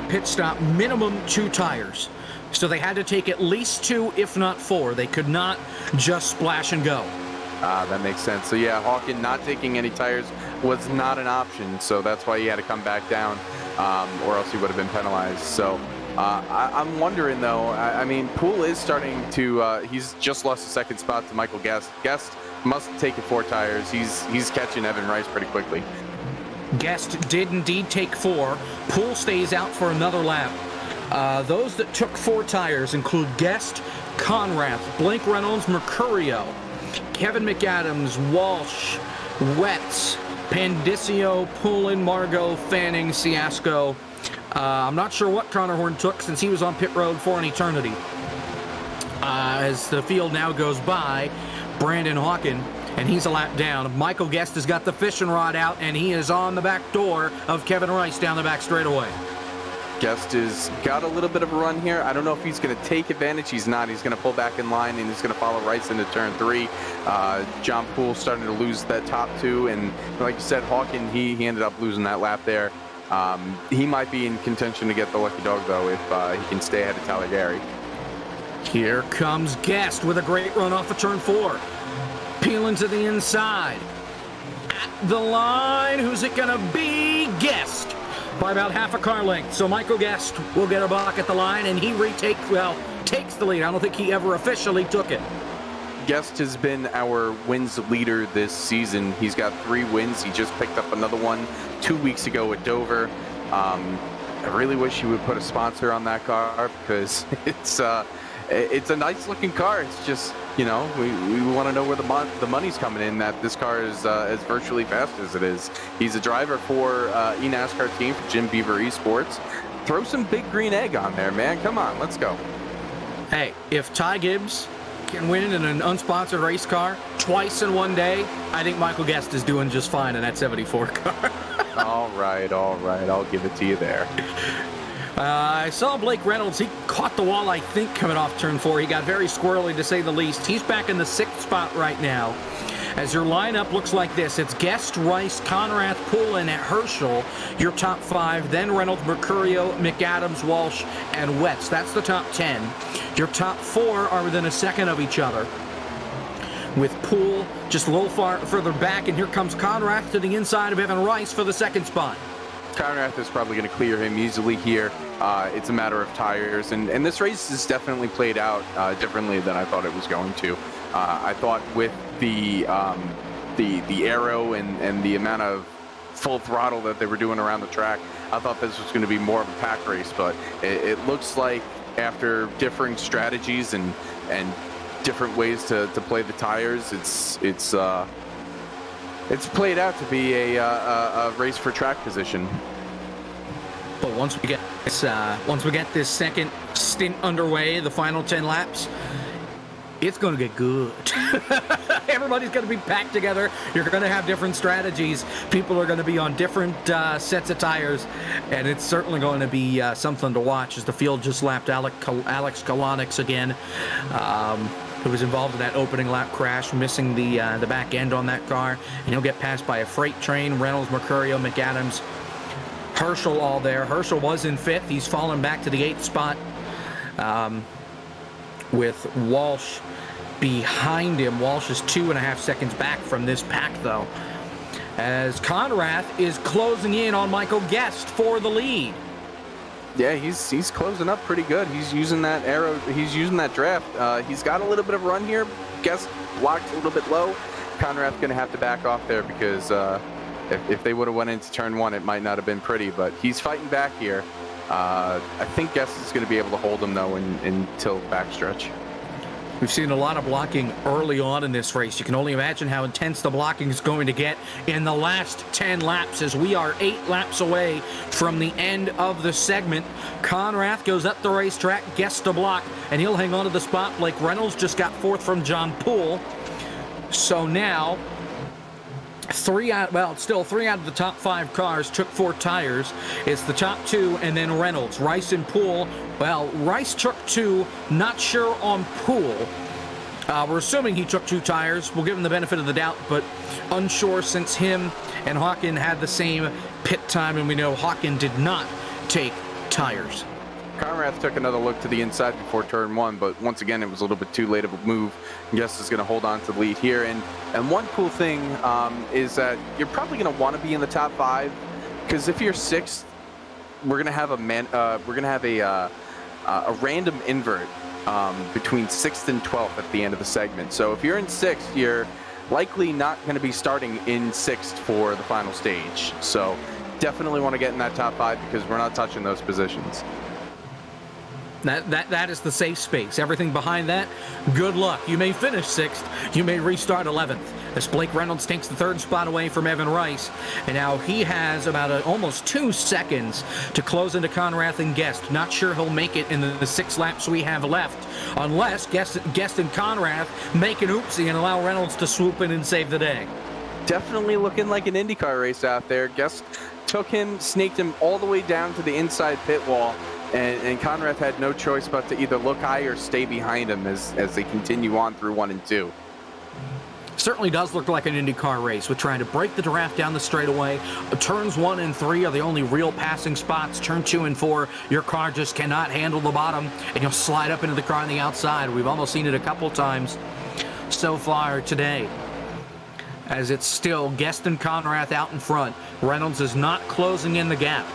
pit stop, minimum 2 tires. So they had to take at least 2, if not 4. They could not just splash and go. That makes sense. So yeah, Hawken not taking any tires was not an option. So that's why he had to come back down, or else he would have been penalized. So I'm wondering though. I mean, Poole is starting to. He's just lost a 2nd spot to Michael Guest. Guest must take 4 tires. He's catching Evan Rice pretty quickly. Guest did indeed take 4. Poole stays out for another lap. Those that took 4 tires include Guest, Conrath, Blake Reynolds, Mercurio, Kevin McAdams, Walsh, Wetz, Pandicio, Poulin, Margot, Fanning, Ciasco. I'm not sure what Connor Horn took since he was on pit road for an eternity. As the field now goes by, Brandon Hawken, and he's a lap down. Michael Guest has got the fishing rod out, and he is on the back door of Kevin Rice down the back straightaway. Guest has got a little bit of a run here. I don't know if he's going to take advantage. He's not. He's going to pull back in line, and he's going to follow Rice into turn 3. John Poole starting to lose that top 2, and like you said, Hawken, he ended up losing that lap there. He might be in contention to get the lucky dog, though, if he can stay ahead of Tyler Gary. Here comes Guest with a great run off of turn 4. Peeling to the inside. At the line, who's it going to be? Guest. By about half a car length. So Michael Guest will get a block at the line, and he takes the lead. I don't think he ever officially took it. Guest has been our wins leader this season. He's got 3 wins. He just picked up another one 2 weeks ago at Dover. I really wish he would put a sponsor on that car, because it's a nice looking car. It's just, you know, we want to know where the money's coming in, that this car is as virtually fast as it is. He's a driver for eNASCAR team for Jim Beaver Esports. Throw some big green egg on there, man. Come on, let's go. Hey, if Ty Gibbs can win in an unsponsored race car twice in one day, I think Michael Guest is doing just fine in that 74 car. All right. I'll give it to you there. I saw Blake Reynolds. He caught the wall, I think, coming off turn 4. He got very squirrely, to say the least. He's back in the 6th spot right now. As your lineup looks like this, it's Guest, Rice, Conrath, Poole, and Herschel, your top 5. Then Reynolds, Mercurio, McAdams, Walsh, and Wetz. That's the top 10. Your top 4 are within a second of each other, with Poole just a little further back. And here comes Conrath to the inside of Evan Rice for the 2nd spot. Conrath is probably going to clear him easily here. It's a matter of tires, and this race has definitely played out differently than I thought it was going to. I thought with the aero and the amount of full throttle that they were doing around the track, I thought this was going to be more of a pack race, but it looks like after differing strategies and different ways to play the tires, it's played out to be a race for track position. But once we get this second stint underway, the final 10 laps, it's going to get good. Everybody's going to be packed together. You're going to have different strategies. People are going to be on different sets of tires, and it's certainly going to be something to watch as the field just lapped Alex Kalonix again, who was involved in that opening lap crash, missing the back end on that car, and he'll get passed by a freight train. Reynolds, Mercurio, McAdams, Herschel all there. Herschel was in 5th. He's fallen back to the 8th spot, with Walsh behind him. Walsh is 2.5 seconds back from this pack, though, as Conrath is closing in on Michael Guest for the lead. Yeah, he's closing up pretty good. He's using that arrow. He's using that draft. He's got a little bit of a run here. Guest blocked a little bit low. Conrath's going to have to back off there, because if they would have went into turn 1, it might not have been pretty. But he's fighting back here. I think Guest is going to be able to hold him, though, until backstretch. We've seen a lot of blocking early on in this race. You can only imagine how intense the blocking is going to get in the last 10 laps, as we are 8 laps away from the end of the segment. Conrath goes up the racetrack, gets to block, and he'll hang on to the spot. Blake Reynolds just got 4th from John Poole. So now, 3 out of the top 5 cars took 4 tires. It's the top 2 and then Reynolds. Rice and Poole. Well, Rice took 2. Not sure on Poole. We're assuming he took 2 tires. We'll give him the benefit of the doubt, but unsure, since him and Hawken had the same pit time, and we know Hawken did not take tires. Conrath took another look to the inside before turn 1, but once again, it was a little bit too late of a move. Guest is going to hold on to the lead here. And one cool thing is that you're probably going to want to be in the top 5, because if you're 6th, we're going to have a random invert between 6th and 12th at the end of the segment. So if you're in 6th, you're likely not going to be starting in 6th for the final stage. So definitely want to get in that top 5, because we're not touching those positions. That is the safe space. Everything behind that, good luck. You may finish 6th. You may restart 11th. As Blake Reynolds takes the 3rd spot away from Evan Rice. And now he has about almost 2 seconds to close into Conrath and Guest. Not sure he'll make it in the 6 laps we have left, unless Guest and Conrath make an oopsie and allow Reynolds to swoop in and save the day. Definitely looking like an IndyCar race out there. Guest took him, snaked him all the way down to the inside pit wall, and Conrad had no choice but to either look high or stay behind him as they continue on through 1 and 2. Certainly does look like an IndyCar race with trying to break the draft down the straightaway. Turns 1 and 3 are the only real passing spots. Turn 2 and 4, your car just cannot handle the bottom, and you'll slide up into the car on the outside. We've almost seen it a couple times so far today, as it's still Guest and Conrath out in front. Reynolds is not closing in the gap.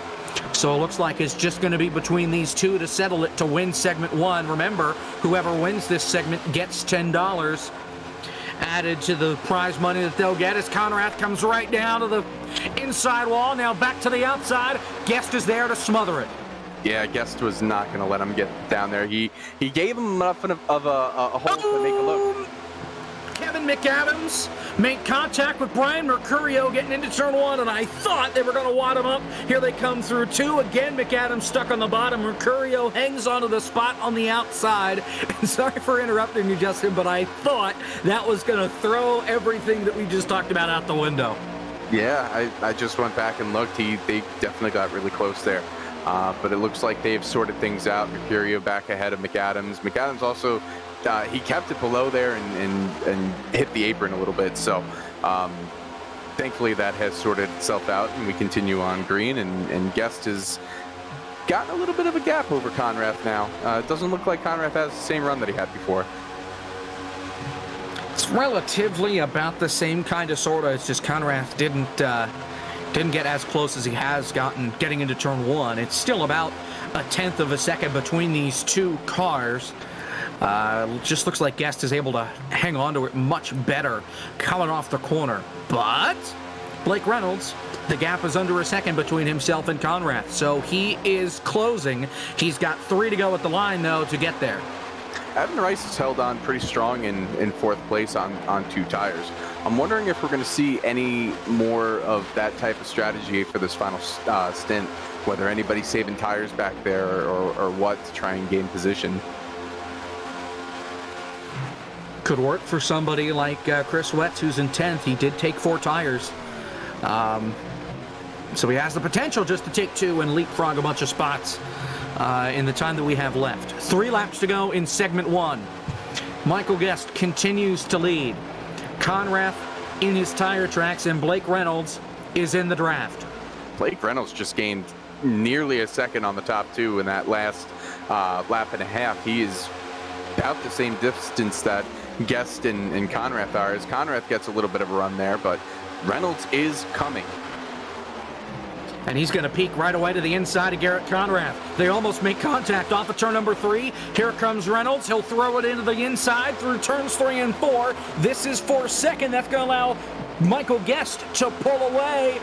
So it looks like it's just going to be between these two to settle it to win segment 1. Remember, whoever wins this segment gets $10 added to the prize money that they'll get as Conrath comes right down to the inside wall. Now back to the outside. Guest is there to smother it. Yeah, Guest was not going to let him get down there. He gave him enough of a hole to make a look. Kevin McAdams made contact with Brian Mercurio getting into turn 1, and I thought they were going to wad him up. Here they come through 2. Again, McAdams stuck on the bottom. Mercurio hangs onto the spot on the outside. And sorry for interrupting you, Justin, but I thought that was going to throw everything that we just talked about out the window. Yeah, I just went back and looked. They definitely got really close there. But it looks like they've sorted things out. Mercurio back ahead of McAdams. McAdams also... he kept it below there and hit the apron a little bit. So thankfully that has sorted itself out, and we continue on green. And Guest has gotten a little bit of a gap over Conrath now. It doesn't look like Conrath has the same run that he had before. It's relatively about the same kind of sort of. It's just Conrath didn't get as close as he has gotten getting into turn 1. It's still about a tenth of a second between these two cars. Just looks like Guest is able to hang on to it much better coming off the corner. But Blake Reynolds, the gap is under a second between himself and Conrath, so he is closing. He's got 3 to go at the line, though, to get there. Evan Rice has held on pretty strong in 4th place on 2 tires. I'm wondering if we're going to see any more of that type of strategy for this final stint, whether anybody's saving tires back there or what to try and gain position. Could work for somebody like Chris Wetz, who's in 10th. He did take 4 tires. So he has the potential just to take 2 and leapfrog a bunch of spots in the time that we have left. 3 laps to go in segment 1. Michael Guest continues to lead. Conrath in his tire tracks, and Blake Reynolds is in the draft. Blake Reynolds just gained nearly a second on the top 2 in that last lap and a half. He is about the same distance that Guest and Conrath are, as Conrath gets a little bit of a run there, but Reynolds is coming. And he's going to peek right away to the inside of Garrett Conrath. They almost make contact off of turn number 3. Here comes Reynolds. He'll throw it into the inside through turns 3 and 4. This is for second. That's going to allow Michael Guest to pull away.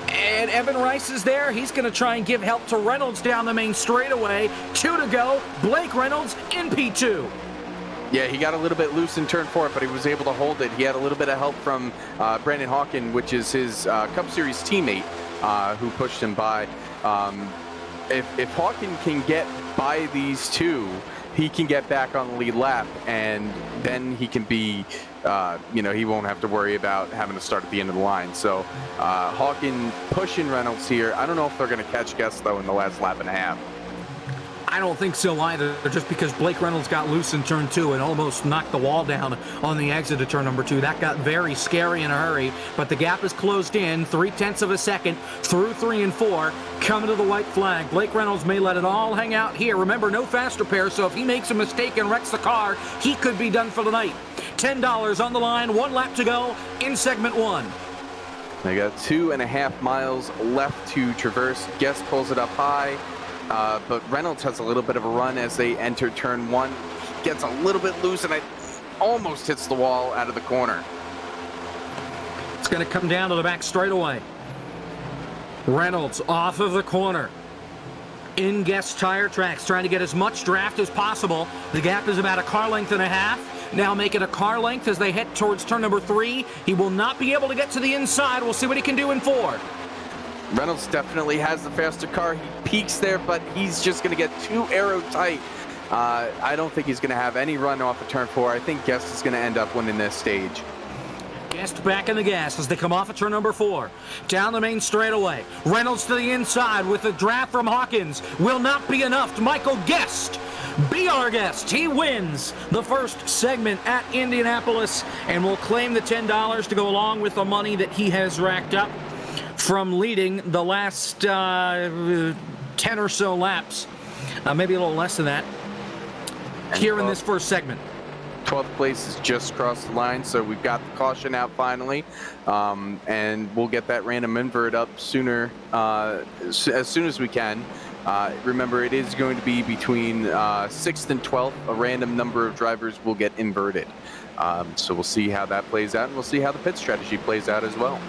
And Evan Rice is there. He's going to try and give help to Reynolds down the main straightaway. 2 to go. Blake Reynolds in P2. Yeah, he got a little bit loose in turn 4, but he was able to hold it. He had a little bit of help from Brandon Hawken, which is his Cup Series teammate, who pushed him by. If Hawken can get by these 2, he can get back on the lead lap, and then he can be, he won't have to worry about having to start at the end of the line. So Hawken pushing Reynolds here. I don't know if they're going to catch Guest, though, in the last lap and a half. I don't think so either, just because Blake Reynolds got loose in turn 2 and almost knocked the wall down on the exit of turn number 2. That got very scary in a hurry, but the gap is closed in 0.3 of a second through 3 and 4, coming to the white flag. Blake Reynolds may let it all hang out here. Remember, no fast repair, so if he makes a mistake and wrecks the car, he could be done for the night. $10 on the line, 1 lap to go in segment 1. They got 2.5 miles left to traverse. Guest pulls it up high. But Reynolds has a little bit of a run as they enter turn 1. He gets a little bit loose and it almost hits the wall out of the corner. It's going to come down to the back straightaway. Reynolds off of the corner. In Guest tire tracks, trying to get as much draft as possible. The gap is about a car length and a half. Now make it a car length as they head towards turn number 3. He will not be able to get to the inside. We'll see what he can do in 4. Reynolds definitely has the faster car. He peaks there, but he's just going to get too aero tight. I don't think he's going to have any run off of turn 4. I think Guest is going to end up winning this stage. Guest back in the gas as they come off of turn number 4. Down the main straightaway. Reynolds to the inside with a draft from Hawkins. Will not be enough. Michael Guest, be our guest. He wins the first segment at Indianapolis and will claim the $10 to go along with the money that he has racked up from leading the last 10 or so laps. Maybe a little less than that here in this first segment. 12th place is just across the line, so we've got the caution out finally, and we'll get that random invert up sooner, as soon as we can. Remember, it is going to be between 6th and 12th. A random number of drivers will get inverted. So we'll see how that plays out, and we'll see how the pit strategy plays out as well.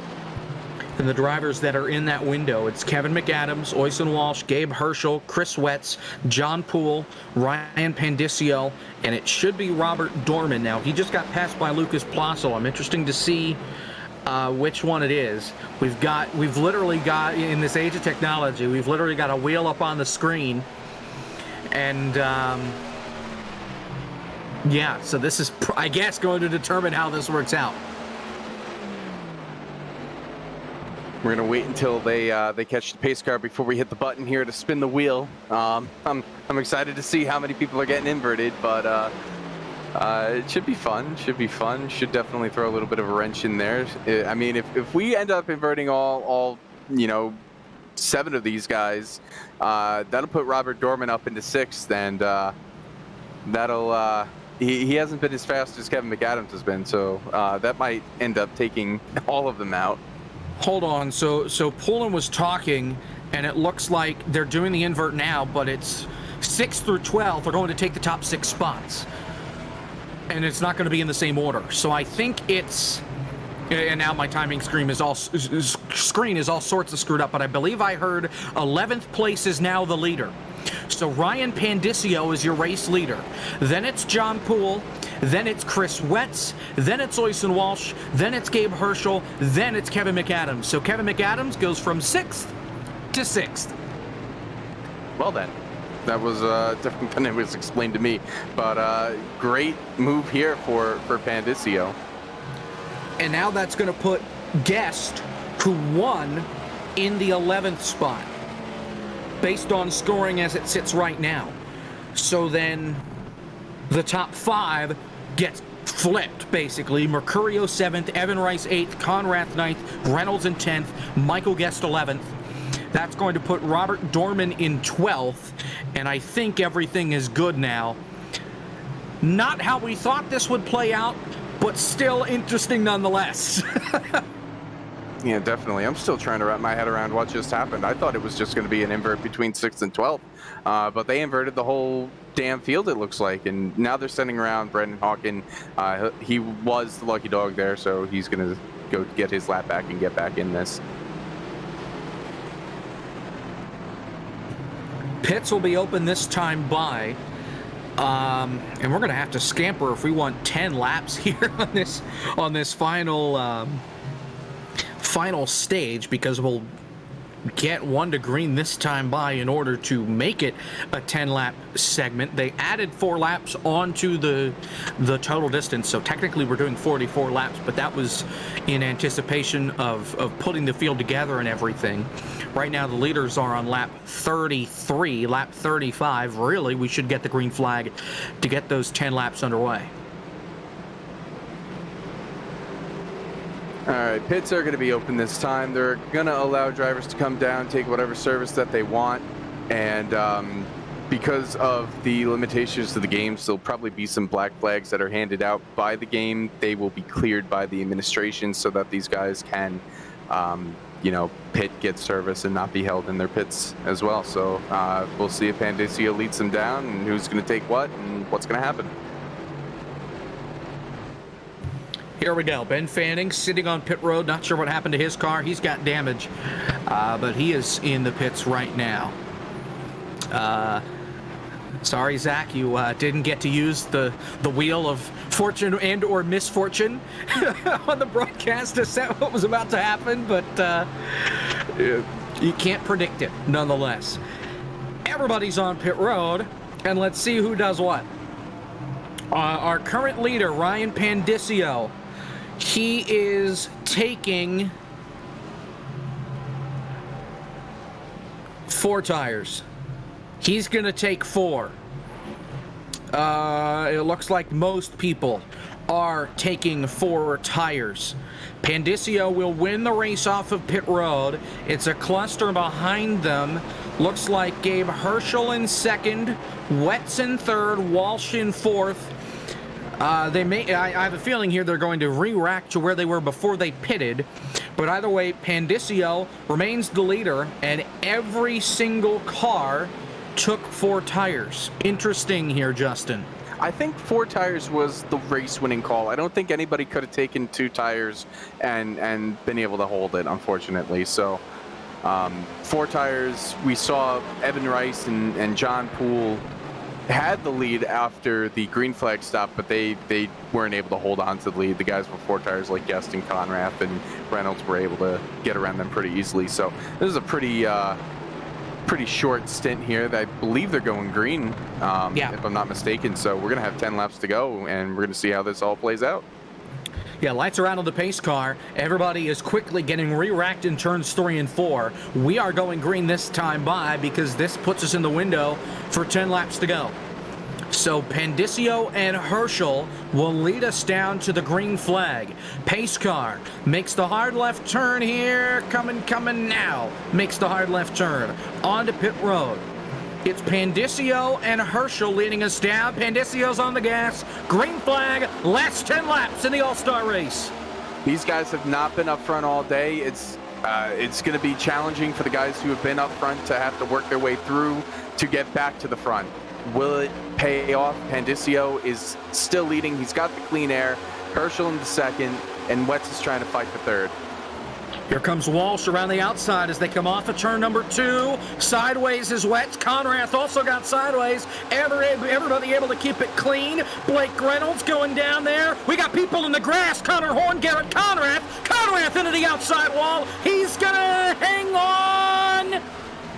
And the drivers that are in that window, it's Kevin McAdams, Oyson Walsh, Gabe Herschel, Chris Wetz, John Poole, Ryan Pandicio, and it should be Robert Dorman. Now, he just got passed by Lucas Plassel. I'm interested to see which one it is. We've literally got, in this age of technology, we've literally got a wheel up on the screen. And, yeah, so this is, I guess, going to determine how this works out. We're gonna wait until they catch the pace car before we hit the button here to spin the wheel. I'm excited to see how many people are getting inverted, but it should be fun. Should be fun. Should definitely throw a little bit of a wrench in there. I mean, if we end up inverting all 7 of these guys, that'll put Robert Dorman up into 6th, and that'll he hasn't been as fast as Kevin McAdams has been, so that might end up taking all of them out. Hold on, so Poulin was talking, and it looks like they're doing the invert now, but it's 6 through 12 are going to take the top 6 spots. And it's not going to be in the same order. So I think it's, and now my timing screen is all sorts of screwed up, but I believe I heard 11th place is now the leader. So Ryan Pandicio is your race leader. Then it's John Poole. Then it's Chris Wetz, then it's Oyson Walsh, then it's Gabe Herschel, then it's Kevin McAdams. So Kevin McAdams goes from 6th to 6th. Well then, that was different than it was explained to me, but great move here for Pandicio. And now that's going to put Guest, who won, in the 11th spot, based on scoring as it sits right now. So then the top 5 gets flipped, basically. Mercurio 7th, Evan Rice 8th, Conrath 9th, Reynolds in 10th, Michael Guest 11th. That's going to put Robert Dorman in 12th, and I think everything is good now. Not how we thought this would play out, but still interesting nonetheless. Yeah, definitely. I'm still trying to wrap my head around what just happened. I thought it was just going to be an invert between 6th and 12th, but they inverted the whole damn field, it looks like, and now they're sending around Brendan Hawken. He was the lucky dog there, so he's going to go get his lap back and get back in this. Pits will be open this time by, and we're going to have to scamper if we want 10 laps here on this final stage, because we'll get 1 to green this time by in order to make it a 10-lap segment. They added 4 laps onto the total distance, so technically we're doing 44 laps, but that was in anticipation of putting the field together and everything. Right now the leaders are on lap 33, lap 35. Really, we should get the green flag to get those 10 laps underway. All right, pits are going to be open this time. They're going to allow drivers to come down, take whatever service that they want, and because of the limitations to the games, there'll probably be some black flags that are handed out by the game. They will be cleared by the administration so that these guys can, pit, get service, and not be held in their pits as well. So we'll see if Pandicio leads them down, and who's going to take what, and what's going to happen. Here we go. Ben Fanning sitting on pit road. Not sure what happened to his car. He's got damage, but he is in the pits right now. Sorry, Zach, you didn't get to use the wheel of fortune and or misfortune on the broadcast to set what was about to happen, but you can't predict it nonetheless. Everybody's on pit road, and let's see who does what. Our current leader, Ryan Pandicio, He is taking 4 tires. He's going to take 4. It looks like most people are taking 4 tires. Pandicio will win the race off of pit road. It's a cluster behind them. Looks like Gabe Herschel in second, Wetz in third, Walsh in fourth. I have a feeling here they're going to re-rack to where they were before they pitted. But either way, Pandicio remains the leader, and every single car took 4 tires. Interesting here, Justin. I think 4 tires was the race-winning call. I don't think anybody could have taken 2 tires and been able to hold it, unfortunately. So 4 tires, we saw Evan Rice and John Poole had the lead after the green flag stop, but they weren't able to hold on to the lead. The guys with 4 tires like Guest and Conrath and Reynolds were able to get around them pretty easily. So this is a pretty short stint here. I believe they're going green, if I'm not mistaken. So we're going to have 10 laps to go, and we're going to see how this all plays out. Yeah, lights are out on the pace car. Everybody is quickly getting re-racked in turns 3 and 4. We are going green this time by because this puts us in the window for 10 laps to go. So Pandicio and Herschel will lead us down to the green flag. Pace car makes the hard left turn here. Coming now. Makes the hard left turn. Onto pit road. It's Pandicio and Herschel leading us down. Pandicio's on the gas. Green flag. Last 10 laps in the All-Star race. These guys have not been up front all day. It's going to be challenging for the guys who have been up front to have to work their way through to get back to the front. Will it pay off? Pandicio is still leading. He's got the clean air. Herschel in the second, and Wetz is trying to fight for third. Here comes Walsh around the outside as they come off of turn number 2. Sideways is Wetz. Conrath also got sideways. Everybody able to keep it clean. Blake Reynolds going down there. We got people in the grass. Connor Horn, Garrett Conrath. Conrath into the outside wall. He's going to hang on,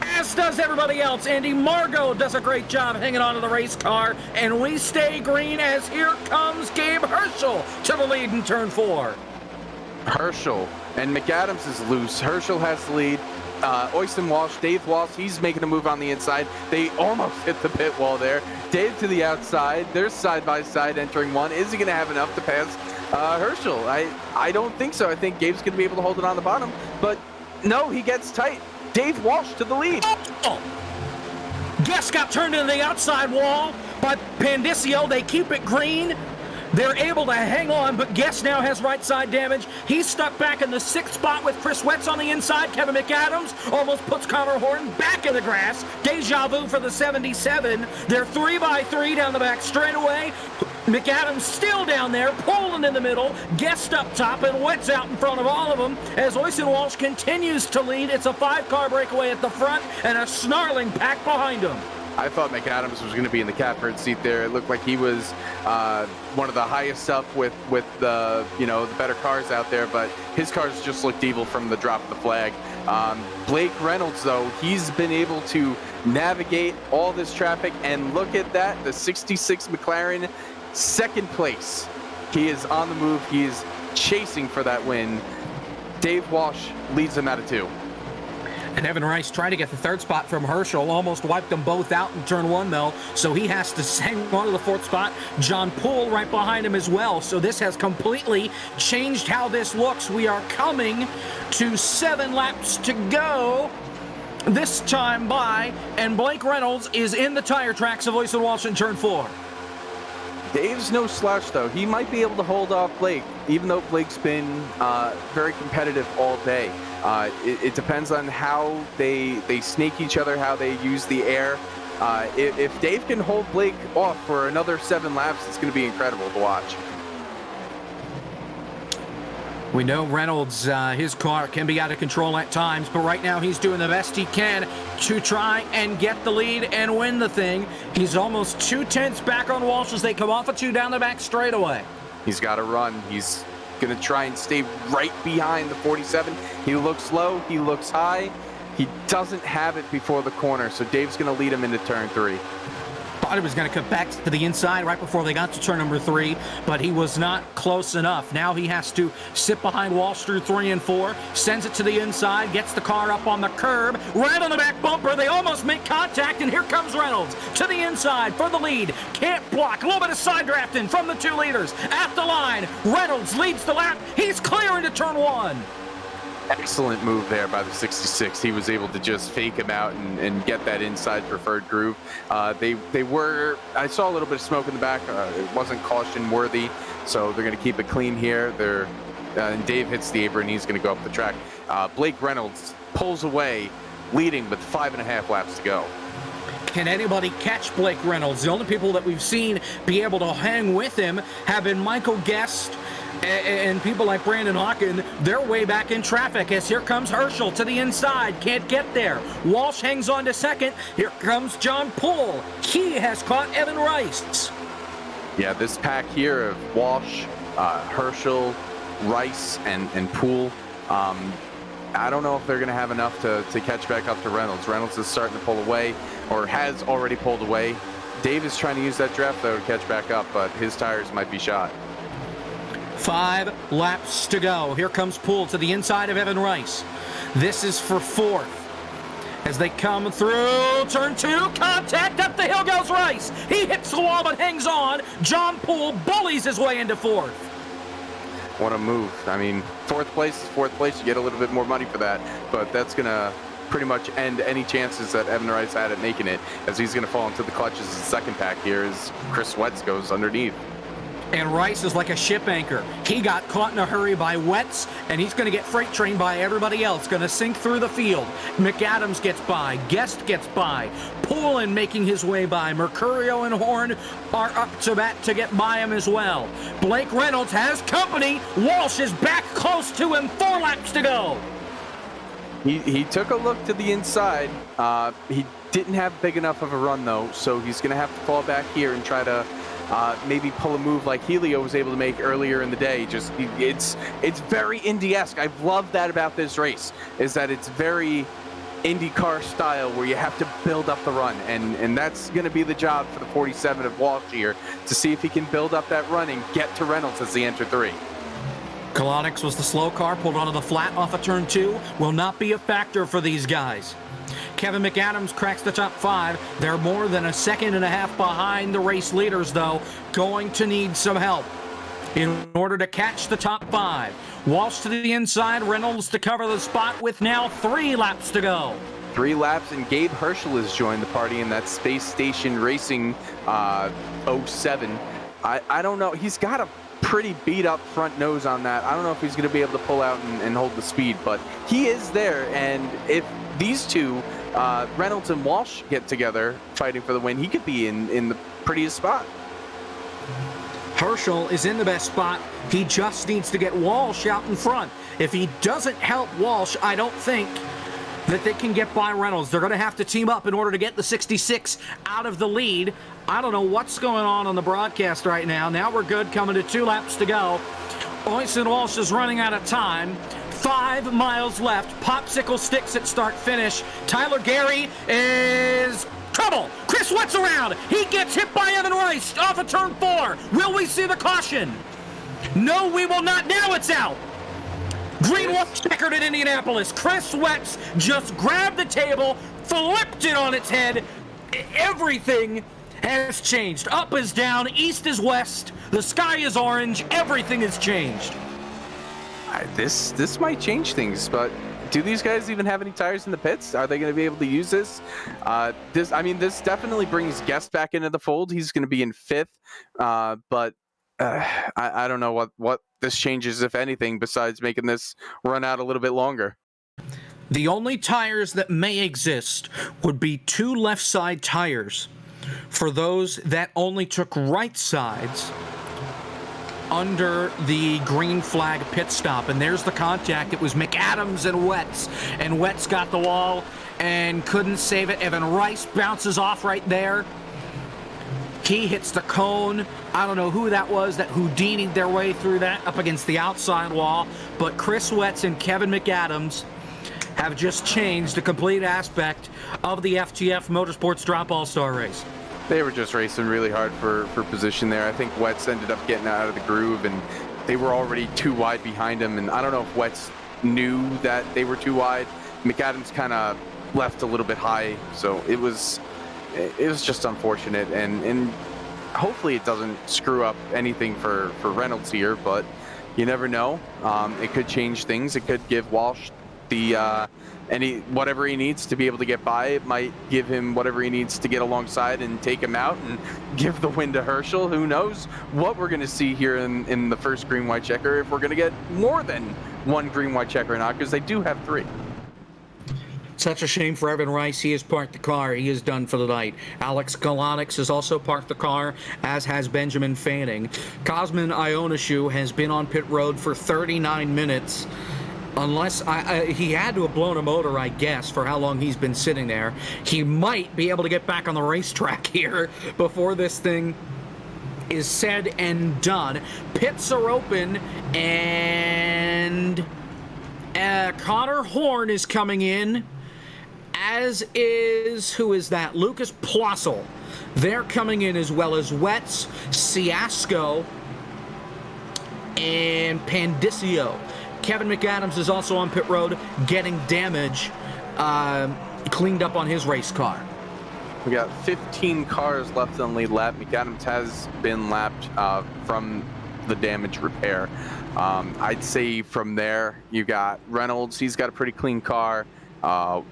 as does everybody else. Andy Margot does a great job hanging on to the race car. And we stay green as here comes Gabe Herschel to the lead in turn 4. Herschel and McAdams is loose. Herschel has the lead. Oyston Walsh, Dave Walsh, he's making a move on the inside. They almost hit the pit wall there. Dave to the outside. They're side by side entering one. Is he going to have enough to pass Herschel? I don't think so. I think Gabe's going to be able to hold it on the bottom. But no, he gets tight. Dave Walsh to the lead. Oh. Guest got turned into the outside wall by Pandicio. They keep it green. They're able to hang on, but Guest now has right side damage. He's stuck back in the 6th spot with Chris Wetz on the inside. Kevin McAdams almost puts Connor Horton back in the grass. Deja vu for the 77. They're 3x3 down the back straightaway. McAdams still down there, Poland in the middle, Guest up top, and Wetz out in front of all of them as Oyston Walsh continues to lead. It's a 5-car breakaway at the front and a snarling pack behind him. I thought McAdams was going to be in the catbird seat there. It looked like he was one of the highest up with the the better cars out there, but his cars just looked evil from the drop of the flag. Blake Reynolds, though, he's been able to navigate all this traffic, and look at that, the 66 McLaren, second place. He is on the move. He is chasing for that win. Dave Walsh leads him out of 2. And Evan Rice trying to get the 3rd spot from Herschel. Almost wiped them both out in turn 1, though. So he has to hang on to the 4th spot. John Poole right behind him as well. So this has completely changed how this looks. We are coming to 7 laps to go this time by. And Blake Reynolds is in the tire tracks of Oyston Walsh in turn 4. Dave's no slouch, though. He might be able to hold off Blake, even though Blake's been very competitive all day. It depends on how they snake each other, how they use the air. If Dave can hold Blake off for another 7 laps, it's going to be incredible to watch. We know Reynolds, his car can be out of control at times, but right now he's doing the best he can to try and get the lead and win the thing. He's almost 2/10 back on Walsh as they come off a 2 down the back straightaway. He's got to run. He's going to try and stay right behind the 47. He looks low. He looks high. He doesn't have it before the corner, so Dave's going to lead him into turn 3. thought he was going to cut back to the inside right before they got to turn number 3, but he was not close enough. Now he has to sit behind Walsh through 3 and 4, sends it to the inside, gets the car up on the curb, right on the back bumper. They almost make contact, and here comes Reynolds to the inside for the lead. Can't block. A little bit of side drafting from the 2 leaders. At the line, Reynolds leads the lap. He's clear into turn 1. Excellent move there by the 66. He was able to just fake him out and get that inside preferred groove. They were, I saw a little bit of smoke in the back. It wasn't caution worthy, so they're going to keep it clean here. And Dave hits the apron. He's going to go up the track. Blake Reynolds pulls away, leading with 5.5 laps to go. Can anybody catch Blake Reynolds? The only people that we've seen be able to hang with him have been Michael Guest and people like Brandon Hawken. They're way back in traffic as here comes Herschel to the inside. Can't get there. Walsh hangs on to second. Here comes John Poole. He has caught Evan Rice. Yeah, this pack here of Walsh, Herschel, Rice, and Poole, I don't know if they're going to have enough to catch back up to Reynolds. Reynolds is starting to pull away, or has already pulled away. Dave is trying to use that draft, though, to catch back up, but his tires might be shot. 5 laps to go. Here comes Poole to the inside of Evan Rice. This is for 4th. As they come through turn 2, contact, up the hill goes Rice. He hits the wall but hangs on. John Poole bullies his way into 4th. What a move. I mean, 4th place is 4th place. You get a little bit more money for that, but that's going to pretty much end any chances that Evan Rice had at making it, as he's going to fall into the clutches of the second pack here as Chris Wetz goes underneath. And Rice is like a ship anchor. He got caught in a hurry by Wetz, and he's going to get freight trained by everybody else. Going to sink through the field. McAdams gets by. Guest gets by. Poulin making his way by. Mercurio and Horn are up to bat to get by him as well. Blake Reynolds has company. Walsh is back close to him. 4 laps to go. He took a look to the inside. He didn't have big enough of a run, though, so he's going to have to fall back here and try to maybe pull a move like Helio was able to make earlier in the day. It's very Indy-esque. I've loved that about this race, is that it's very IndyCar style, where you have to build up the run, and that's going to be the job for the 47 of Walsh here, to see if he can build up that run and get to Reynolds as they enter 3. Colonix was the slow car, pulled onto the flat off of turn 2. Will not be a factor for these guys. Kevin McAdams cracks the top 5. They're more than 1.5 seconds behind the race leaders, though. Going to need some help in order to catch the top 5. Walsh to the inside, Reynolds to cover the spot with now 3 laps to go. 3 laps, and Gabe Herschel has joined the party in that Space Station Racing 07. I don't know. He's got a pretty beat up front nose on that. I don't know if he's going to be able to pull out and hold the speed, but he is there. And if these two, Reynolds and Walsh, get together fighting for the win, he could be in the prettiest spot. Herschel is in the best spot. He just needs to get Walsh out in front. If he doesn't help Walsh, I don't think that they can get by Reynolds. They're going to have to team up in order to get the 66 out of the lead. I don't know what's going on the broadcast right now. Now we're good, coming to 2 laps to go. Oyson Walsh is running out of time. 5 miles left. Popsicle sticks at start finish. Tyler Gary is trouble. Chris Wetz around. He gets hit by Evan Rice off of turn 4. Will we see the caution? No, we will not. Now it's out. Green was checkered in Indianapolis. Chris Wetz just grabbed the table, flipped it on its head. Everything has changed. Up is down, east is west, the sky is orange, everything has changed. This might change things, but do these guys even have any tires in the pits? Are they going to be able to use this? This definitely brings Guest back into the fold. He's going to be in 5th, but I don't know what this changes, if anything, besides making this run out a little bit longer. The only tires that may exist would be 2 left side tires for those that only took right sides under the green flag pit stop. And there's the contact. It was McAdams and Wetz. And Wetz got the wall and couldn't save it. Evan Rice bounces off right there. He hits the cone. I don't know who that was that Houdini'd their way through that up against the outside wall. But Chris Wetz and Kevin McAdams have just changed the complete aspect of the FTF Motorsports Drop All-Star Race. They were just racing really hard for position there. I think Wets ended up getting out of the groove, and they were already too wide behind him. And I don't know if Wets knew that they were too wide. McAdams kind of left a little bit high, so it was just unfortunate. And hopefully it doesn't screw up anything for Reynolds here, but you never know. It could change things. It could give Walsh the whatever he needs to be able to get by. It might give him whatever he needs to get alongside and take him out and give the win to Herschel. Who knows what we're going to see here in the first green-white checker, if we're going to get more than one green-white checker or not, because they do have 3. Such a shame for Evan Rice. He has parked the car. He is done for the night. Alex Galanix has also parked the car, as has Benjamin Fanning. Cosmin Ionescu has been on pit road for 39 minutes. Unless he had to have blown a motor, I guess, for how long he's been sitting there. He might be able to get back on the racetrack here before this thing is said and done. Pits are open, and Connor Horn is coming in, as is, who is that? Lucas Plossel. They're coming in, as well as Wets, Ciasco, and Pandicio. Kevin McAdams is also on pit road, getting damage cleaned up on his race car. We got 15 cars left on lead lap. McAdams has been lapped from the damage repair. I'd say from there, you got Reynolds. He's got a pretty clean car.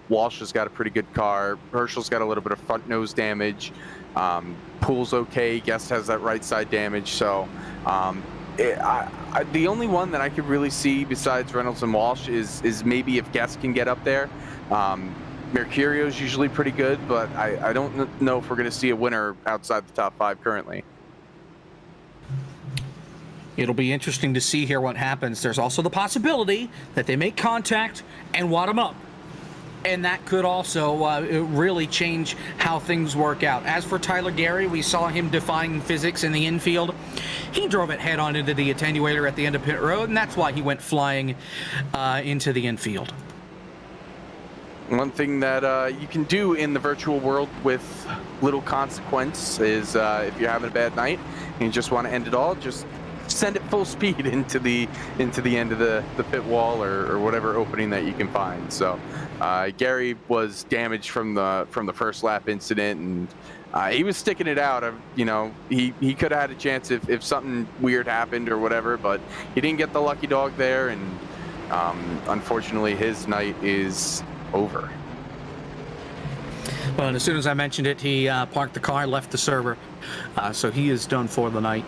Walsh has got a pretty good car. Herschel's got a little bit of front nose damage. Poole's okay. Guest has that right side damage. So the only one that I could really see besides Reynolds and Walsh is maybe if Guest can get up there. Mercurio's usually pretty good, but I don't know if we're going to see a winner outside the top 5 currently. It'll be interesting to see here what happens. There's also the possibility that they make contact and wad them up. And that could also really change how things work out. As for Tyler Gary, we saw him defying physics in the infield. He drove it head-on into the attenuator at the end of pit road, and that's why he went flying into the infield. One thing that you can do in the virtual world with little consequence is if you're having a bad night and you just want to end it all, just send it full speed into the end of the pit wall or whatever opening that you can find. So Gary was damaged from the first lap incident, and he was sticking it out. You know, he could have had a chance if something weird happened or whatever, but he didn't get the lucky dog there, and unfortunately his night is over. Well, and as soon as I mentioned it, he parked the car, left the server, so he is done for the night.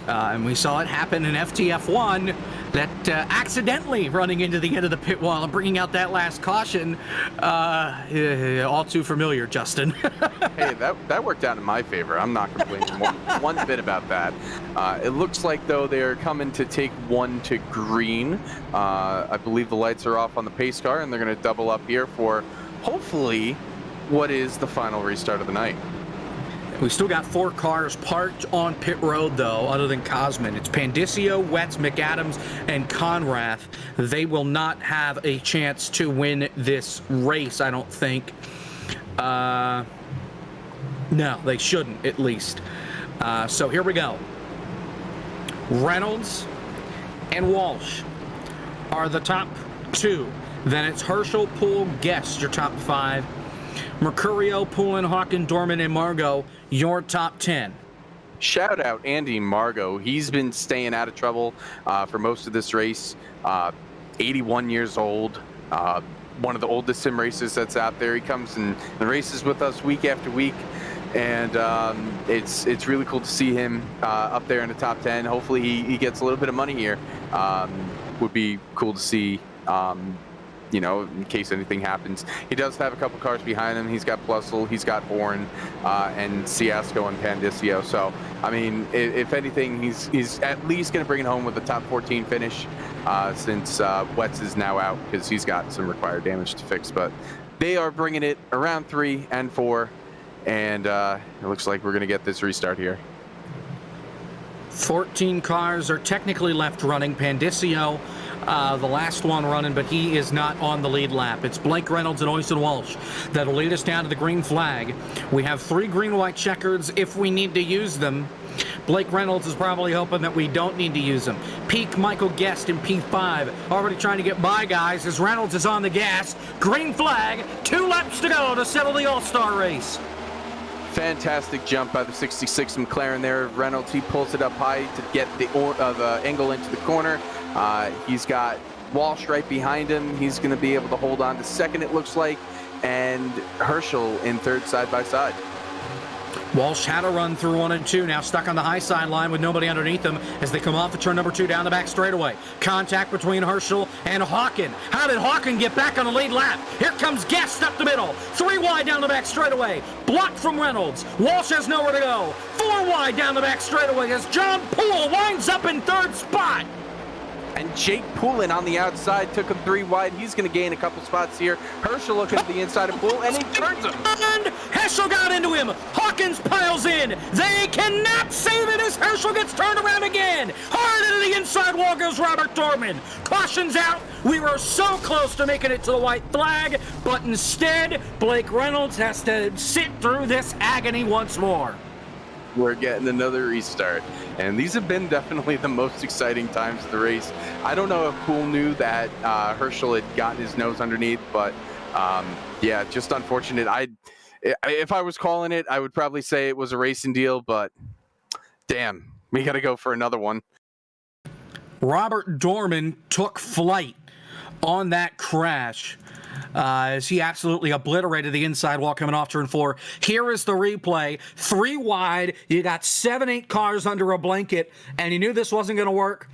And we saw it happen in FTF1, that accidentally running into the end of the pit wall and bringing out that last caution. All too familiar, Justin. Hey, that worked out in my favor. I'm not complaining one bit about that. It looks like, though, they're coming to take 1 to green. I believe the lights are off on the pace car, and they're going to double up here for, hopefully, what is the final restart of the night. We still got 4 cars parked on pit road, though, other than Cosmin. It's Pandicio, Wets, McAdams, and Conrath. They will not have a chance to win this race, I don't think. No, they shouldn't, at least. So here we go. Reynolds and Walsh are the top 2. Then it's Herschel, Poole, Guest, your top 5. Mercurio, Poulin, Hawken, Dorman, and Margot, your top 10. Shout out Andy Margot. He's been staying out of trouble for most of this race. 81 years old. One of the oldest sim racers that's out there. He comes and races with us week after week. And it's really cool to see him up there in the top 10. Hopefully he gets a little bit of money here. Would be cool to see. You know, in case anything happens. He does have a couple cars behind him. He's got Plussel, he's got Horn, and Ciasco and Pandicio. So, I mean, if anything, he's at least going to bring it home with a top 14 finish since Wets is now out because he's got some required damage to fix. But they are bringing it around 3 and 4, and it looks like we're going to get this restart here. 14 cars are technically left running. Pandicio the last one running, but he is not on the lead lap. It's Blake Reynolds and Oyson Walsh that'll lead us down to the green flag. We have 3 green-white checkers if we need to use them. Blake Reynolds is probably hoping that we don't need to use them. Peak Michael Guest in P5 already trying to get by, guys, as Reynolds is on the gas. Green flag, 2 laps to go to settle the All-Star race. Fantastic jump by the 66 McLaren there. Reynolds, he pulls it up high to get the angle into the corner. He's got Walsh right behind him. He's going to be able to hold on to second, it looks like, and Herschel in third side by side. Walsh had a run through 1 and 2, now stuck on the high sideline with nobody underneath them as they come off of turn number 2 down the back straightaway. Contact between Herschel and Hawken. How did Hawken get back on the lead lap? Here comes Guest up the middle. 3 wide down the back straightaway. Blocked from Reynolds. Walsh has nowhere to go. 4 wide down the back straightaway as John Poole winds up in third spot. And Jake Poulin on the outside took him 3 wide. He's going to gain a couple spots here. Herschel looking at the inside of Poole, and he turns him. And Herschel got into him. Hawkins piles in. They cannot save it as Herschel gets turned around again. Hard into the inside wall goes Robert Dorman. Cautions out. We were so close to making it to the white flag, but instead, Blake Reynolds has to sit through this agony once more. We're getting another restart, and these have been definitely the most exciting times of the race. I don't know if Poole knew that Herschel had gotten his nose underneath, but yeah, just unfortunate. If I was calling it, I would probably say it was a racing deal, but damn, we got to go for another one. Robert Dorman took flight on that crash as he absolutely obliterated the inside wall coming off turn 4. Here is the replay. 3 wide. You got 7-8 cars under a blanket, and he knew this wasn't going to work.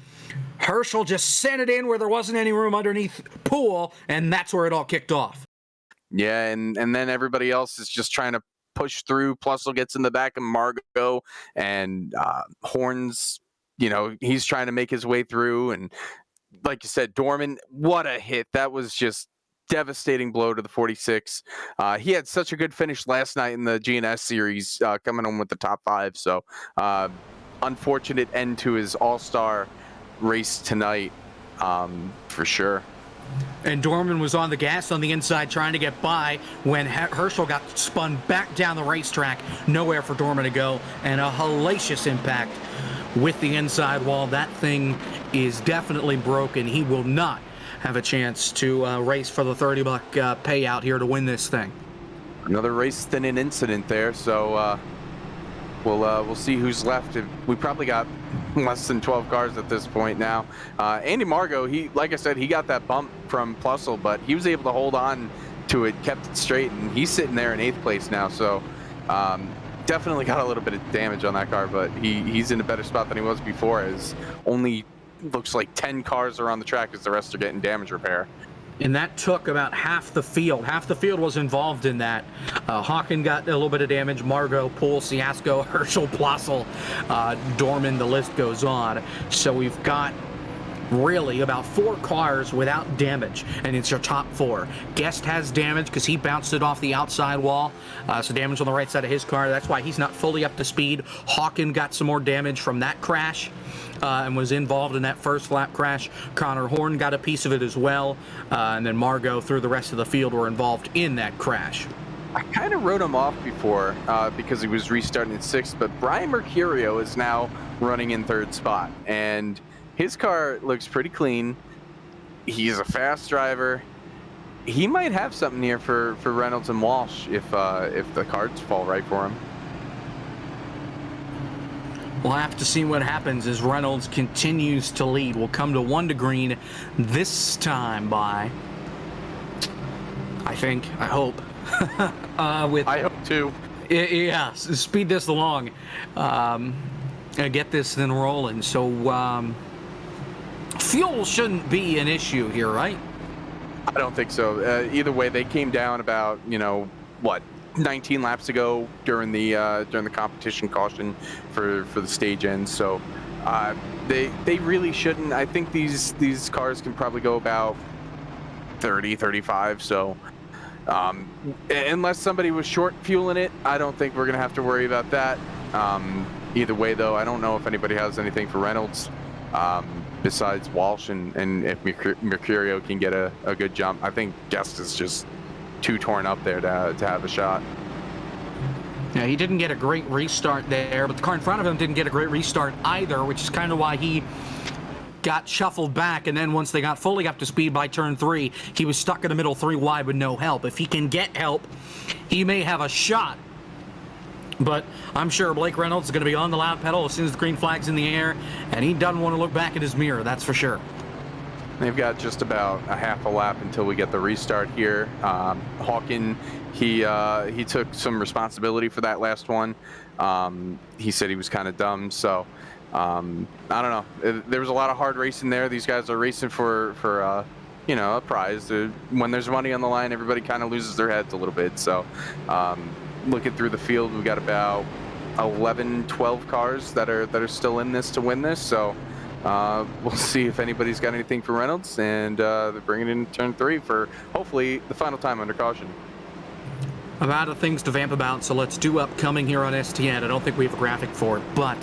Herschel just sent it in where there wasn't any room underneath Poole, and that's where it all kicked off. Yeah, and then everybody else is just trying to push through. Plussel gets in the back of Margot, and Horns, you know, he's trying to make his way through. And like you said, Dorman, what a hit. That was just devastating blow to the 46. He had such a good finish last night in the GNS series, coming home with the top 5. So unfortunate end to his all-star race tonight, for sure. And Dorman was on the gas on the inside trying to get by when Herschel got spun back down the racetrack. Nowhere for Dorman to go, and a hellacious impact with the inside wall. That thing is definitely broken. He will not have a chance to race for the $30 payout here to win this thing. Another race than an incident there, so we'll see who's left. We probably got less than 12 cars at this point now. Andy Margot, like I said, he got that bump from Plussel, but he was able to hold on to it, kept it straight, and he's sitting there in 8th place now. So definitely got a little bit of damage on that car, but he's in a better spot than he was before, as only looks like 10 cars are on the track as the rest are getting damage repair. And that took about half the field. Half the field was involved in that. Hawken got a little bit of damage. Margot, Poole, Siasco, Herschel, Plossel, Dorman, the list goes on. So we've got really about 4 cars without damage, and it's your top 4. Guest has damage because he bounced it off the outside wall, so damage on the right side of his car. That's why he's not fully up to speed. Hawken got some more damage from that crash and was involved in that first lap crash. Connor Horn got a piece of it as well, and then Margot through the rest of the field were involved in that crash. I kind of wrote him off before because he was restarting in 6th, but Brian Mercurio is now running in 3rd spot, and his car looks pretty clean. He's a fast driver. He might have something here for Reynolds and Walsh if the cards fall right for him. We'll have to see what happens as Reynolds continues to lead. We'll come to 1 to green this time by, I hope. I hope too. Yeah, speed this along. Get this thing rolling. So fuel shouldn't be an issue here, right? I don't think so. Either way, they came down about, 19 laps ago during the competition caution for the stage end. So they really shouldn't. I think these cars can probably go about 30, 35. So unless somebody was short fueling it, I don't think we're gonna have to worry about that. Either way, though, I don't know if anybody has anything for Reynolds. besides Walsh, and if Mercurio can get a good jump. I think Guest is just too torn up there to have a shot. Yeah, he didn't get a great restart there, but the car in front of him didn't get a great restart either, which is kind of why he got shuffled back, and then once they got fully up to speed by turn 3, he was stuck in the middle 3 wide with no help. If he can get help, he may have a shot. But I'm sure Blake Reynolds is going to be on the loud pedal as soon as the green flag's in the air, and he doesn't want to look back at his mirror, that's for sure. They've got just about a half a lap until we get the restart here. Hawken, he took some responsibility for that last one. He said he was kind of dumb, so I don't know. There was a lot of hard racing there. These guys are racing for you know, a prize. When there's money on the line, everybody kind of loses their heads a little bit. So looking through the field, we've got about 11, 12 cars that are still in this to win this. So we'll see if anybody's got anything for Reynolds, and they're bringing in turn 3 for hopefully the final time under caution. I'm out of things to vamp about, so let's do upcoming here on STN. I don't think we have a graphic for it, but,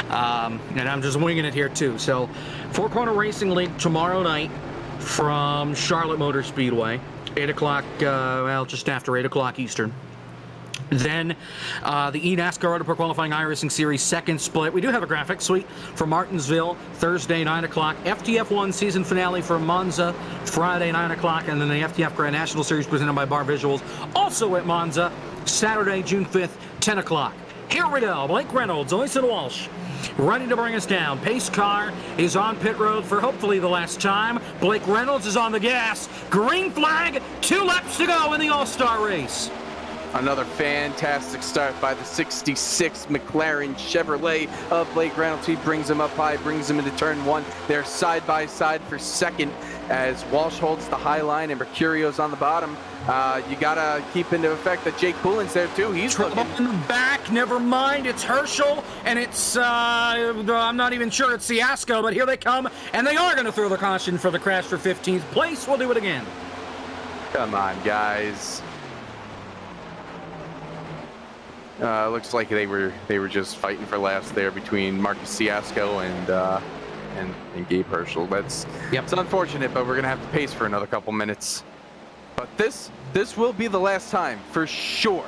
and I'm just winging it here too. So, Four Corner Racing League tomorrow night from Charlotte Motor Speedway, 8 o'clock, well, just after 8 o'clock Eastern. Then the eNASCAR Autopro Qualifying iRacing Series second split. We do have a graphic, sweet, for Martinsville, Thursday, 9 o'clock. FTF1 season finale for Monza, Friday, 9 o'clock. And then the FTF Grand National Series presented by Bar Visuals, also at Monza, Saturday, June 5th, 10 o'clock. Here we go. Blake Reynolds, Oyson Walsh, ready to bring us down. Pace car is on pit road for hopefully the last time. Blake Reynolds is on the gas. Green flag, 2 laps to go in the All-Star race. Another fantastic start by the 66 McLaren Chevrolet of Blake Reynolds. He brings him up high, brings him into turn 1. They're side by side for second as Walsh holds the high line and Mercurio's on the bottom. You gotta keep into effect that Jake Poulin's there too. He's looking in the back. Never mind. It's Herschel, and it's I'm not even sure it's Ciasco, but here they come, and they are going to throw the caution for the crash for 15th place. We'll do it again. Come on, guys. Looks like they were just fighting for last there between Marcus Ciasco and Gabe Herschel. It's unfortunate, but we're gonna have to pace for another couple minutes. But this will be the last time for sure.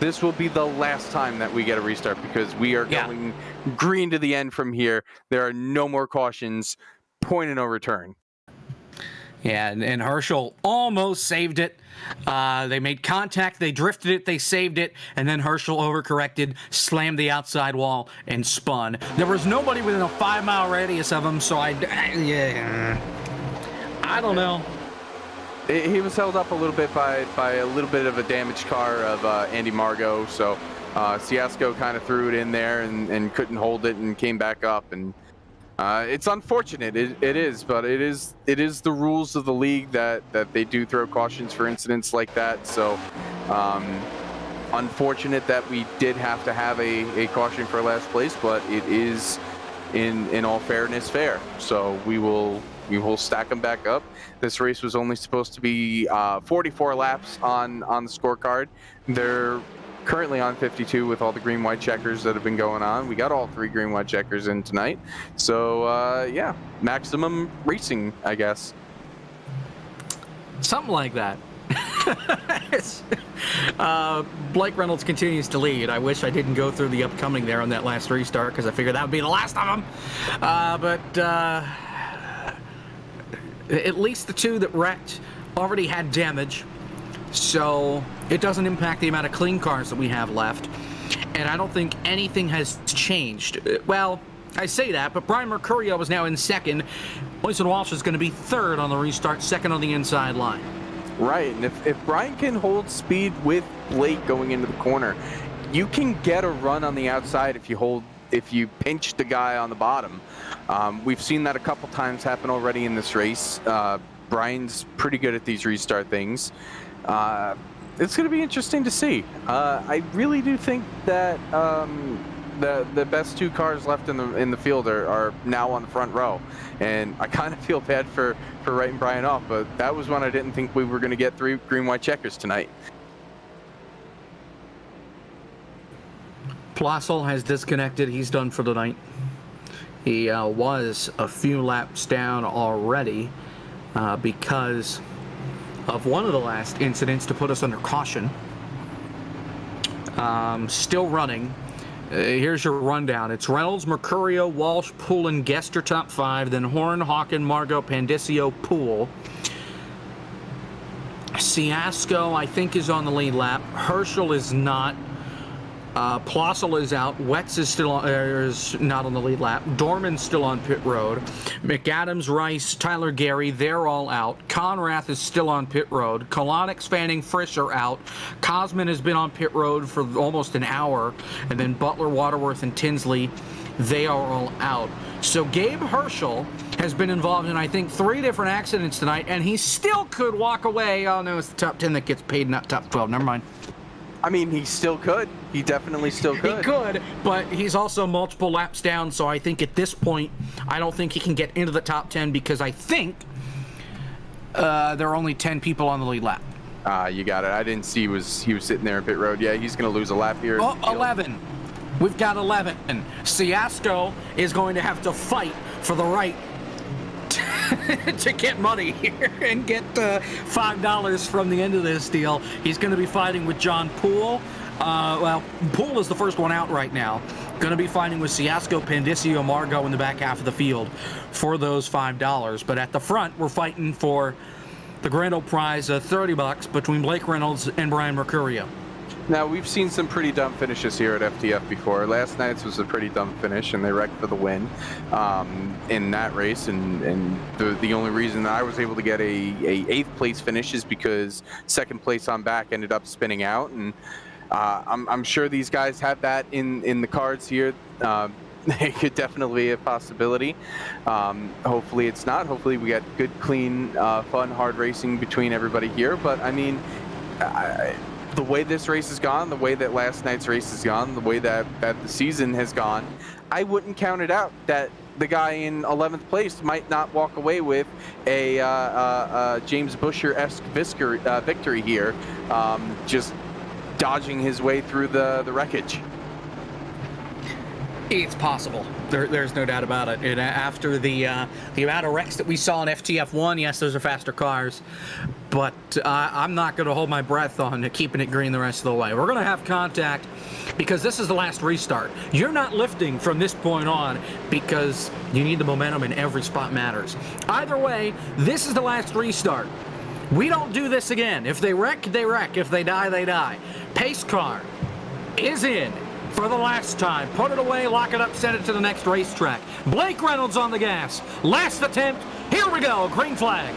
This will be the last time that we get a restart because we are going green to the end from here. There are no more cautions. Point of no return. Yeah, and Herschel almost saved it. They made contact, they drifted it, they saved it, and then Herschel overcorrected, slammed the outside wall, and spun. There was nobody within a 5-mile radius of him, so I don't know. He was held up a little bit by a little bit of a damaged car of Andy Margot, so Ciasco kind of threw it in there and couldn't hold it and came back up, and it's unfortunate. It is, but it is the rules of the league that they do throw cautions for incidents like that. So unfortunate that we did have to have a caution for last place, but it is in all fairness fair. So we will stack them back up. This race was only supposed to be 44 laps on the scorecard. They're currently on 52 with all the green white checkers that have been going on. We got all 3 green white checkers in tonight, so yeah, maximum racing, I guess. Something like that. Blake Reynolds continues to lead. I wish I didn't go through the upcoming there on that last restart because I figured that would be the last of them. But at least the 2 that wrecked already had damage. So it doesn't impact the amount of clean cars that we have left. And I don't think anything has changed. Well, I say that, but Brian Mercurio is now in second. Oyson Walsh is going to be third on the restart, second on the inside line. Right, and if Brian can hold speed with Blake going into the corner, you can get a run on the outside if you pinch the guy on the bottom. We've seen that a couple times happen already in this race. Brian's pretty good at these restart things. It's going to be interesting to see. I really do think that the best 2 cars left in the field are now on the front row, and I kind of feel bad for writing Brian off, but that was one I didn't think we were going to get 3 green white checkers tonight. Plossel has disconnected. He's done for the night. He was a few laps down already because of one of the last incidents to put us under caution. Still running. Here's your rundown. It's Reynolds, Mercurio, Walsh, Poulin, Gester top 5, then Horn, Hawken, Margot, Pandisio, Poole. Ciasco, I think, is on the lead lap. Herschel is not. Plossel is out. Wetz is still is not on the lead lap. Dorman's still on pit road. McAdams, Rice, Tyler Gary, they're all out. Conrath is still on pit road. Kolonix, Fanning, Frisch are out. Cosman has been on pit road for almost an hour. And then Butler, Waterworth, and Tinsley, they are all out. So Gabe Herschel has been involved in, I think, 3 different accidents tonight, and he still could walk away. Oh, no, it's the top 10 that gets paid, not top 12. Never mind. I mean, he still could. He definitely still could. He could, but he's also multiple laps down, so I think at this point, I don't think he can get into the top 10 because I think there are only 10 people on the lead lap. You got it. I didn't see he was sitting there in pit road. Yeah, he's going to lose a lap here. Oh, 11. We've got 11. Ciasco is going to have to fight for the right to get money here and get $5 from the end of this deal. He's going to be fighting with John Poole. Well, Poole is the first one out right now. Going to be fighting with Ciasco, Pandisio, Margot in the back half of the field for those $5. But at the front, we're fighting for the grand old prize of $30 between Blake Reynolds and Brian Mercurio. Now, we've seen some pretty dumb finishes here at FTF before. Last night's was a pretty dumb finish, and they wrecked for the win in that race. And the only reason that I was able to get a 8th place finish is because 2nd place on back ended up spinning out. And I'm sure these guys have that in the cards here. It could definitely be a possibility. Hopefully it's not. Hopefully we get good, clean, fun, hard racing between everybody here. But, I mean, the way this race has gone, the way that last night's race has gone, the way that the season has gone, I wouldn't count it out that the guy in 11th place might not walk away with a James Busher-esque victory here, just dodging his way through the wreckage. It's possible. There's no doubt about it. And after the amount of wrecks that we saw in FTF1, yes, those are faster cars. But I'm not going to hold my breath on keeping it green the rest of the way. We're going to have contact because this is the last restart. You're not lifting from this point on because you need the momentum and every spot matters. Either way, this is the last restart. We don't do this again. If they wreck, they wreck. If they die, they die. Pace car is in for the last time. Put it away, lock it up, send it to the next racetrack. Blake Reynolds on the gas. Last attempt. Here we go. Green flag.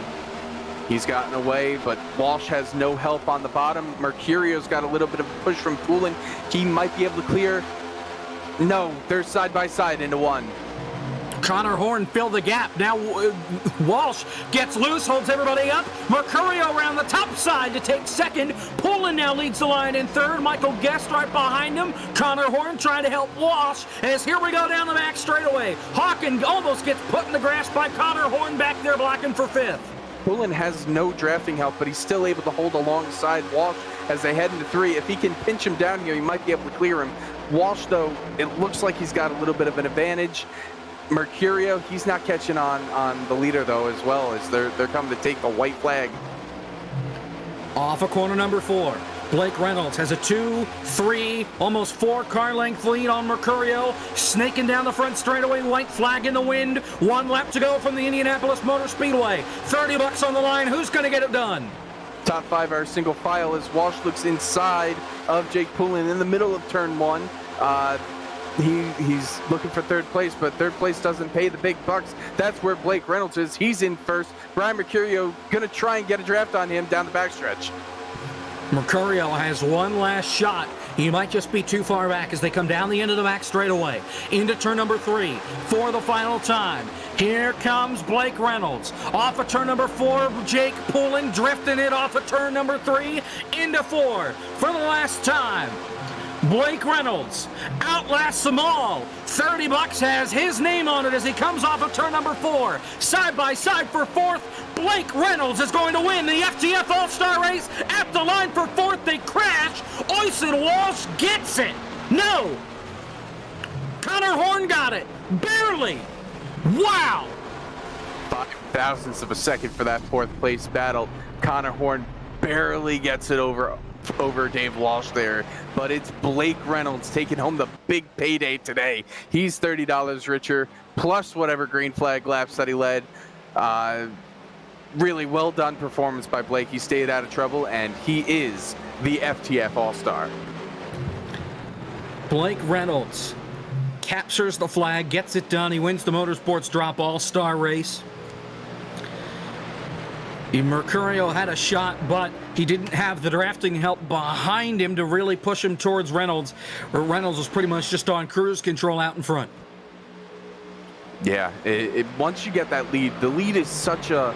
He's gotten away, but Walsh has no help on the bottom. Mercurio's got a little bit of a push from Poulin. He might be able to clear. No, they're side by side into one. Connor Horn filled the gap. Now Walsh gets loose, holds everybody up. Mercurio around the top side to take 2nd. Poulin now leads the line in 3rd. Michael Guest right behind him. Connor Horn trying to help Walsh as here we go down the back straightaway. Hawken almost gets put in the grass by Connor Horn back there blocking for 5th. Poulin has no drafting help, but he's still able to hold alongside Walsh as they head into 3. If he can pinch him down here, he might be able to clear him. Walsh, though, it looks like he's got a little bit of an advantage. Mercurio, he's not catching on the leader, though, as well, as they're coming to take the white flag. Off of corner number 4. Blake Reynolds has a 2, 3, almost 4 car length lead on Mercurio. Snaking down the front straightaway, white flag in the wind. 1 lap to go from the Indianapolis Motor Speedway. $30 on the line. Who's going to get it done? Top 5 are single file as Walsh looks inside of Jake Poulin in the middle of turn 1. He's looking for 3rd place, but 3rd place doesn't pay the big bucks. That's where Blake Reynolds is. He's in 1st. Brian Mercurio going to try and get a draft on him down the backstretch. Mercurio has one last shot. He might just be too far back as they come down the end of the back straightaway into turn number 3 for the final time. Here comes Blake Reynolds. Off of turn number 4, Jake Poulin drifting it off of turn number 3 into 4 for the last time. Blake Reynolds outlasts them all. $30 has his name on it as he comes off of turn number 4. Side by side for 4th. Blake Reynolds is going to win the FTF All-Star Race. At the line for 4th, they crash. Oysen Walsh gets it. No. Connor Horn got it. Barely. Wow! 5 thousandths of a second for that fourth place battle. Connor Horn barely gets it over Dave Walsh there, but it's Blake Reynolds taking home the big payday today. He's $30 richer, plus whatever green flag laps that he led. Really well done performance by Blake. He stayed out of trouble, and he is the FTF All-Star. Blake Reynolds captures the flag, gets it done. He wins the Motorsports Drop All-Star race. Mercurio had a shot, but he didn't have the drafting help behind him to really push him towards Reynolds. Reynolds was pretty much just on cruise control out in front. Yeah, once you get that lead, the lead is such a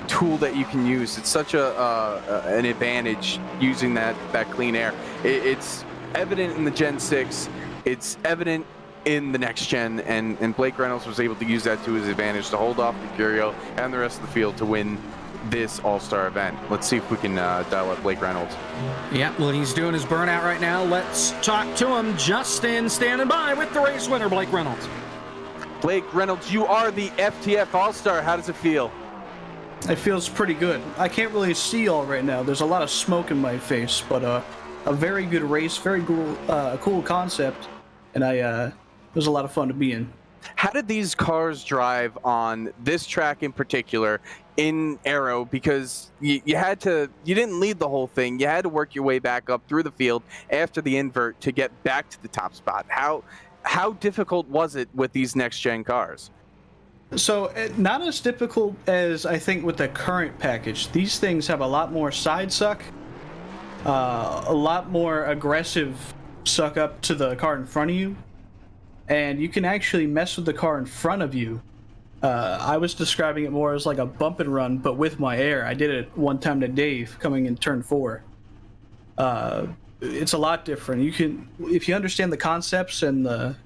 tool that you can use. It's such an advantage using that clean air. It's evident in the Gen 6. It's evident in the next gen, and Blake Reynolds was able to use that to his advantage to hold off Mercurio and the rest of the field to win this All-Star event. Let's see if we can dial up Blake Reynolds. Yeah, well, he's doing his burnout right now. Let's talk to him. Justin standing by with the race winner, Blake Reynolds. Blake Reynolds, you are the FTF All-Star. How does it feel? It feels pretty good. I can't really see all right now. There's a lot of smoke in my face, but a very good race, very cool concept, and it was a lot of fun to be in. How did these cars drive on this track in particular in Aero? Because you didn't lead the whole thing. You had to work your way back up through the field after the invert to get back to the top spot. How difficult was it with these next gen cars? So not as difficult as I think with the current package. These things have a lot more side suck, a lot more aggressive suck up to the car in front of you, and you can actually mess with the car in front of you. I was describing it more as like a bump and run, but with my air. I did it one time to Dave coming in turn 4. It's a lot different. You can, if you understand the concepts and the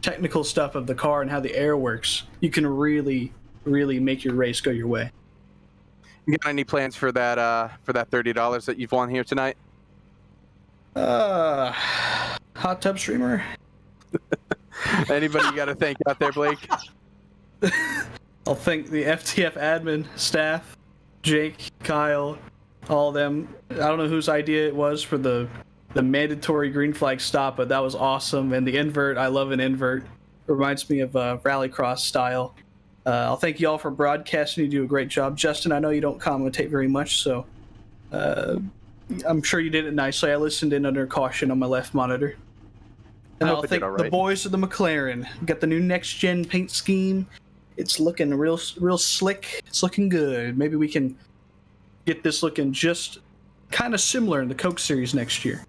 technical stuff of the car and how the air works, you can really make your race go your way. You got any plans for that $30 that you've won here tonight? Hot tub streamer. Anybody you got to thank out there, Blake? I'll thank the FTF admin staff, Jake, Kyle, all of them. I don't know whose idea it was for the mandatory green flag stop, but that was awesome. And the invert, I love an invert. Reminds me of rallycross style. I'll thank you all for broadcasting. You do a great job. Justin, I know you don't commentate very much, so I'm sure you did it nicely. I listened in under caution on my left monitor. And I'll thank the boys of the McLaren. Got the new next-gen paint scheme. It's looking real slick. It's looking good. Maybe we can get this looking just kind of similar in the Coke Series next year.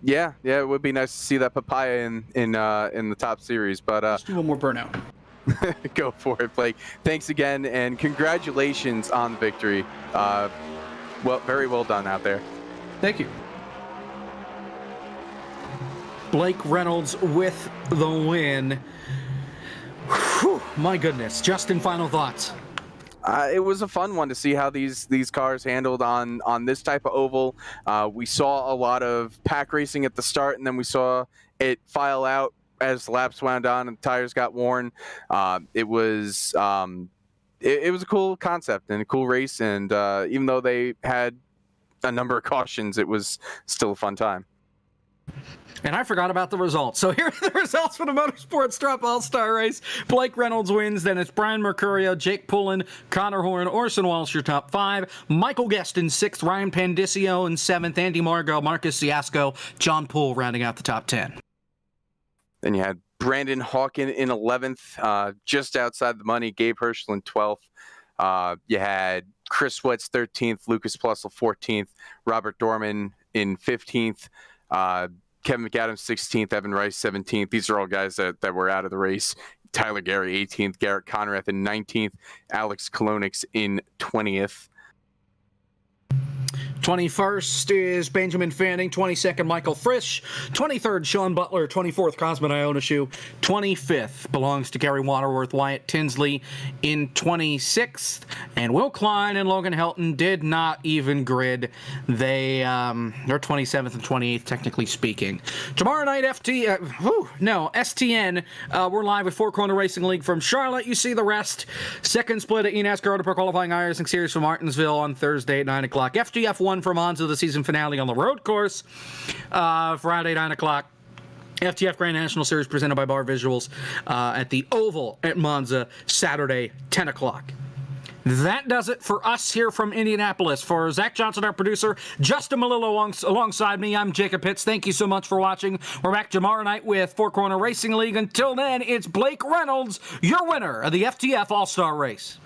Yeah, it would be nice to see that papaya in the top series. But let's do one more burnout. Go for it, Blake. Thanks again, and congratulations on the victory. Very well done out there. Thank you. Blake Reynolds with the win. Whew, my goodness. Justin, final thoughts. It was a fun one to see how these cars handled on this type of oval. We saw a lot of pack racing at the start, and then we saw it file out as laps wound on and tires got worn. It was a cool concept and a cool race, and even though they had a number of cautions, it was still a fun time. And I forgot about the results. So here are the results for the Motorsports Drop All-Star Race. Blake Reynolds wins. Then it's Brian Mercurio, Jake Pullen, Connor Horn, Orson Walsh, your top 5. Michael Guest in 6th. Ryan Pandisio in 7th. Andy Margot, Marcus Siasco, John Poole rounding out the top 10. Then you had Brandon Hawken in 11th, just outside the money. Gabe Herschel in 12th. You had Chris Sweats 13th. Lucas Plussel 14th. Robert Dorman in 15th. Kevin McAdams 16th, Evan Rice 17th. These are all guys that were out of the race. Tyler Gary 18th, Garrett Conrath in 19th, Alex Kolonix in 20th. 21st is Benjamin Fanning, 22nd Michael Frisch, 23rd Sean Butler, 24th Cosmin Ionescu, 25th belongs to Gary Waterworth, Wyatt Tinsley in 26th, and Will Klein and Logan Helton did not even grid. They're 27th and 28th, technically speaking. Tomorrow night, STN, we're live with Four Corner Racing League from Charlotte. You see the rest. Second split at eNASCAR Auto Pro qualifying iRacing Series from Martinsville on Thursday at 9 o'clock. FTF 1 from Monza, the season finale on the road course, Friday 9 o'clock. FTF Grand National Series presented by Bar Visuals at the Oval at Monza, Saturday 10 o'clock. That does it for us here from Indianapolis. For Zach Johnson, our producer, Justin Malillo alongside me, I'm Jacob Pitts. Thank you so much for watching. We're back tomorrow night with Four Corner Racing League. Until then, it's Blake Reynolds, your winner of the FTF All-Star Race.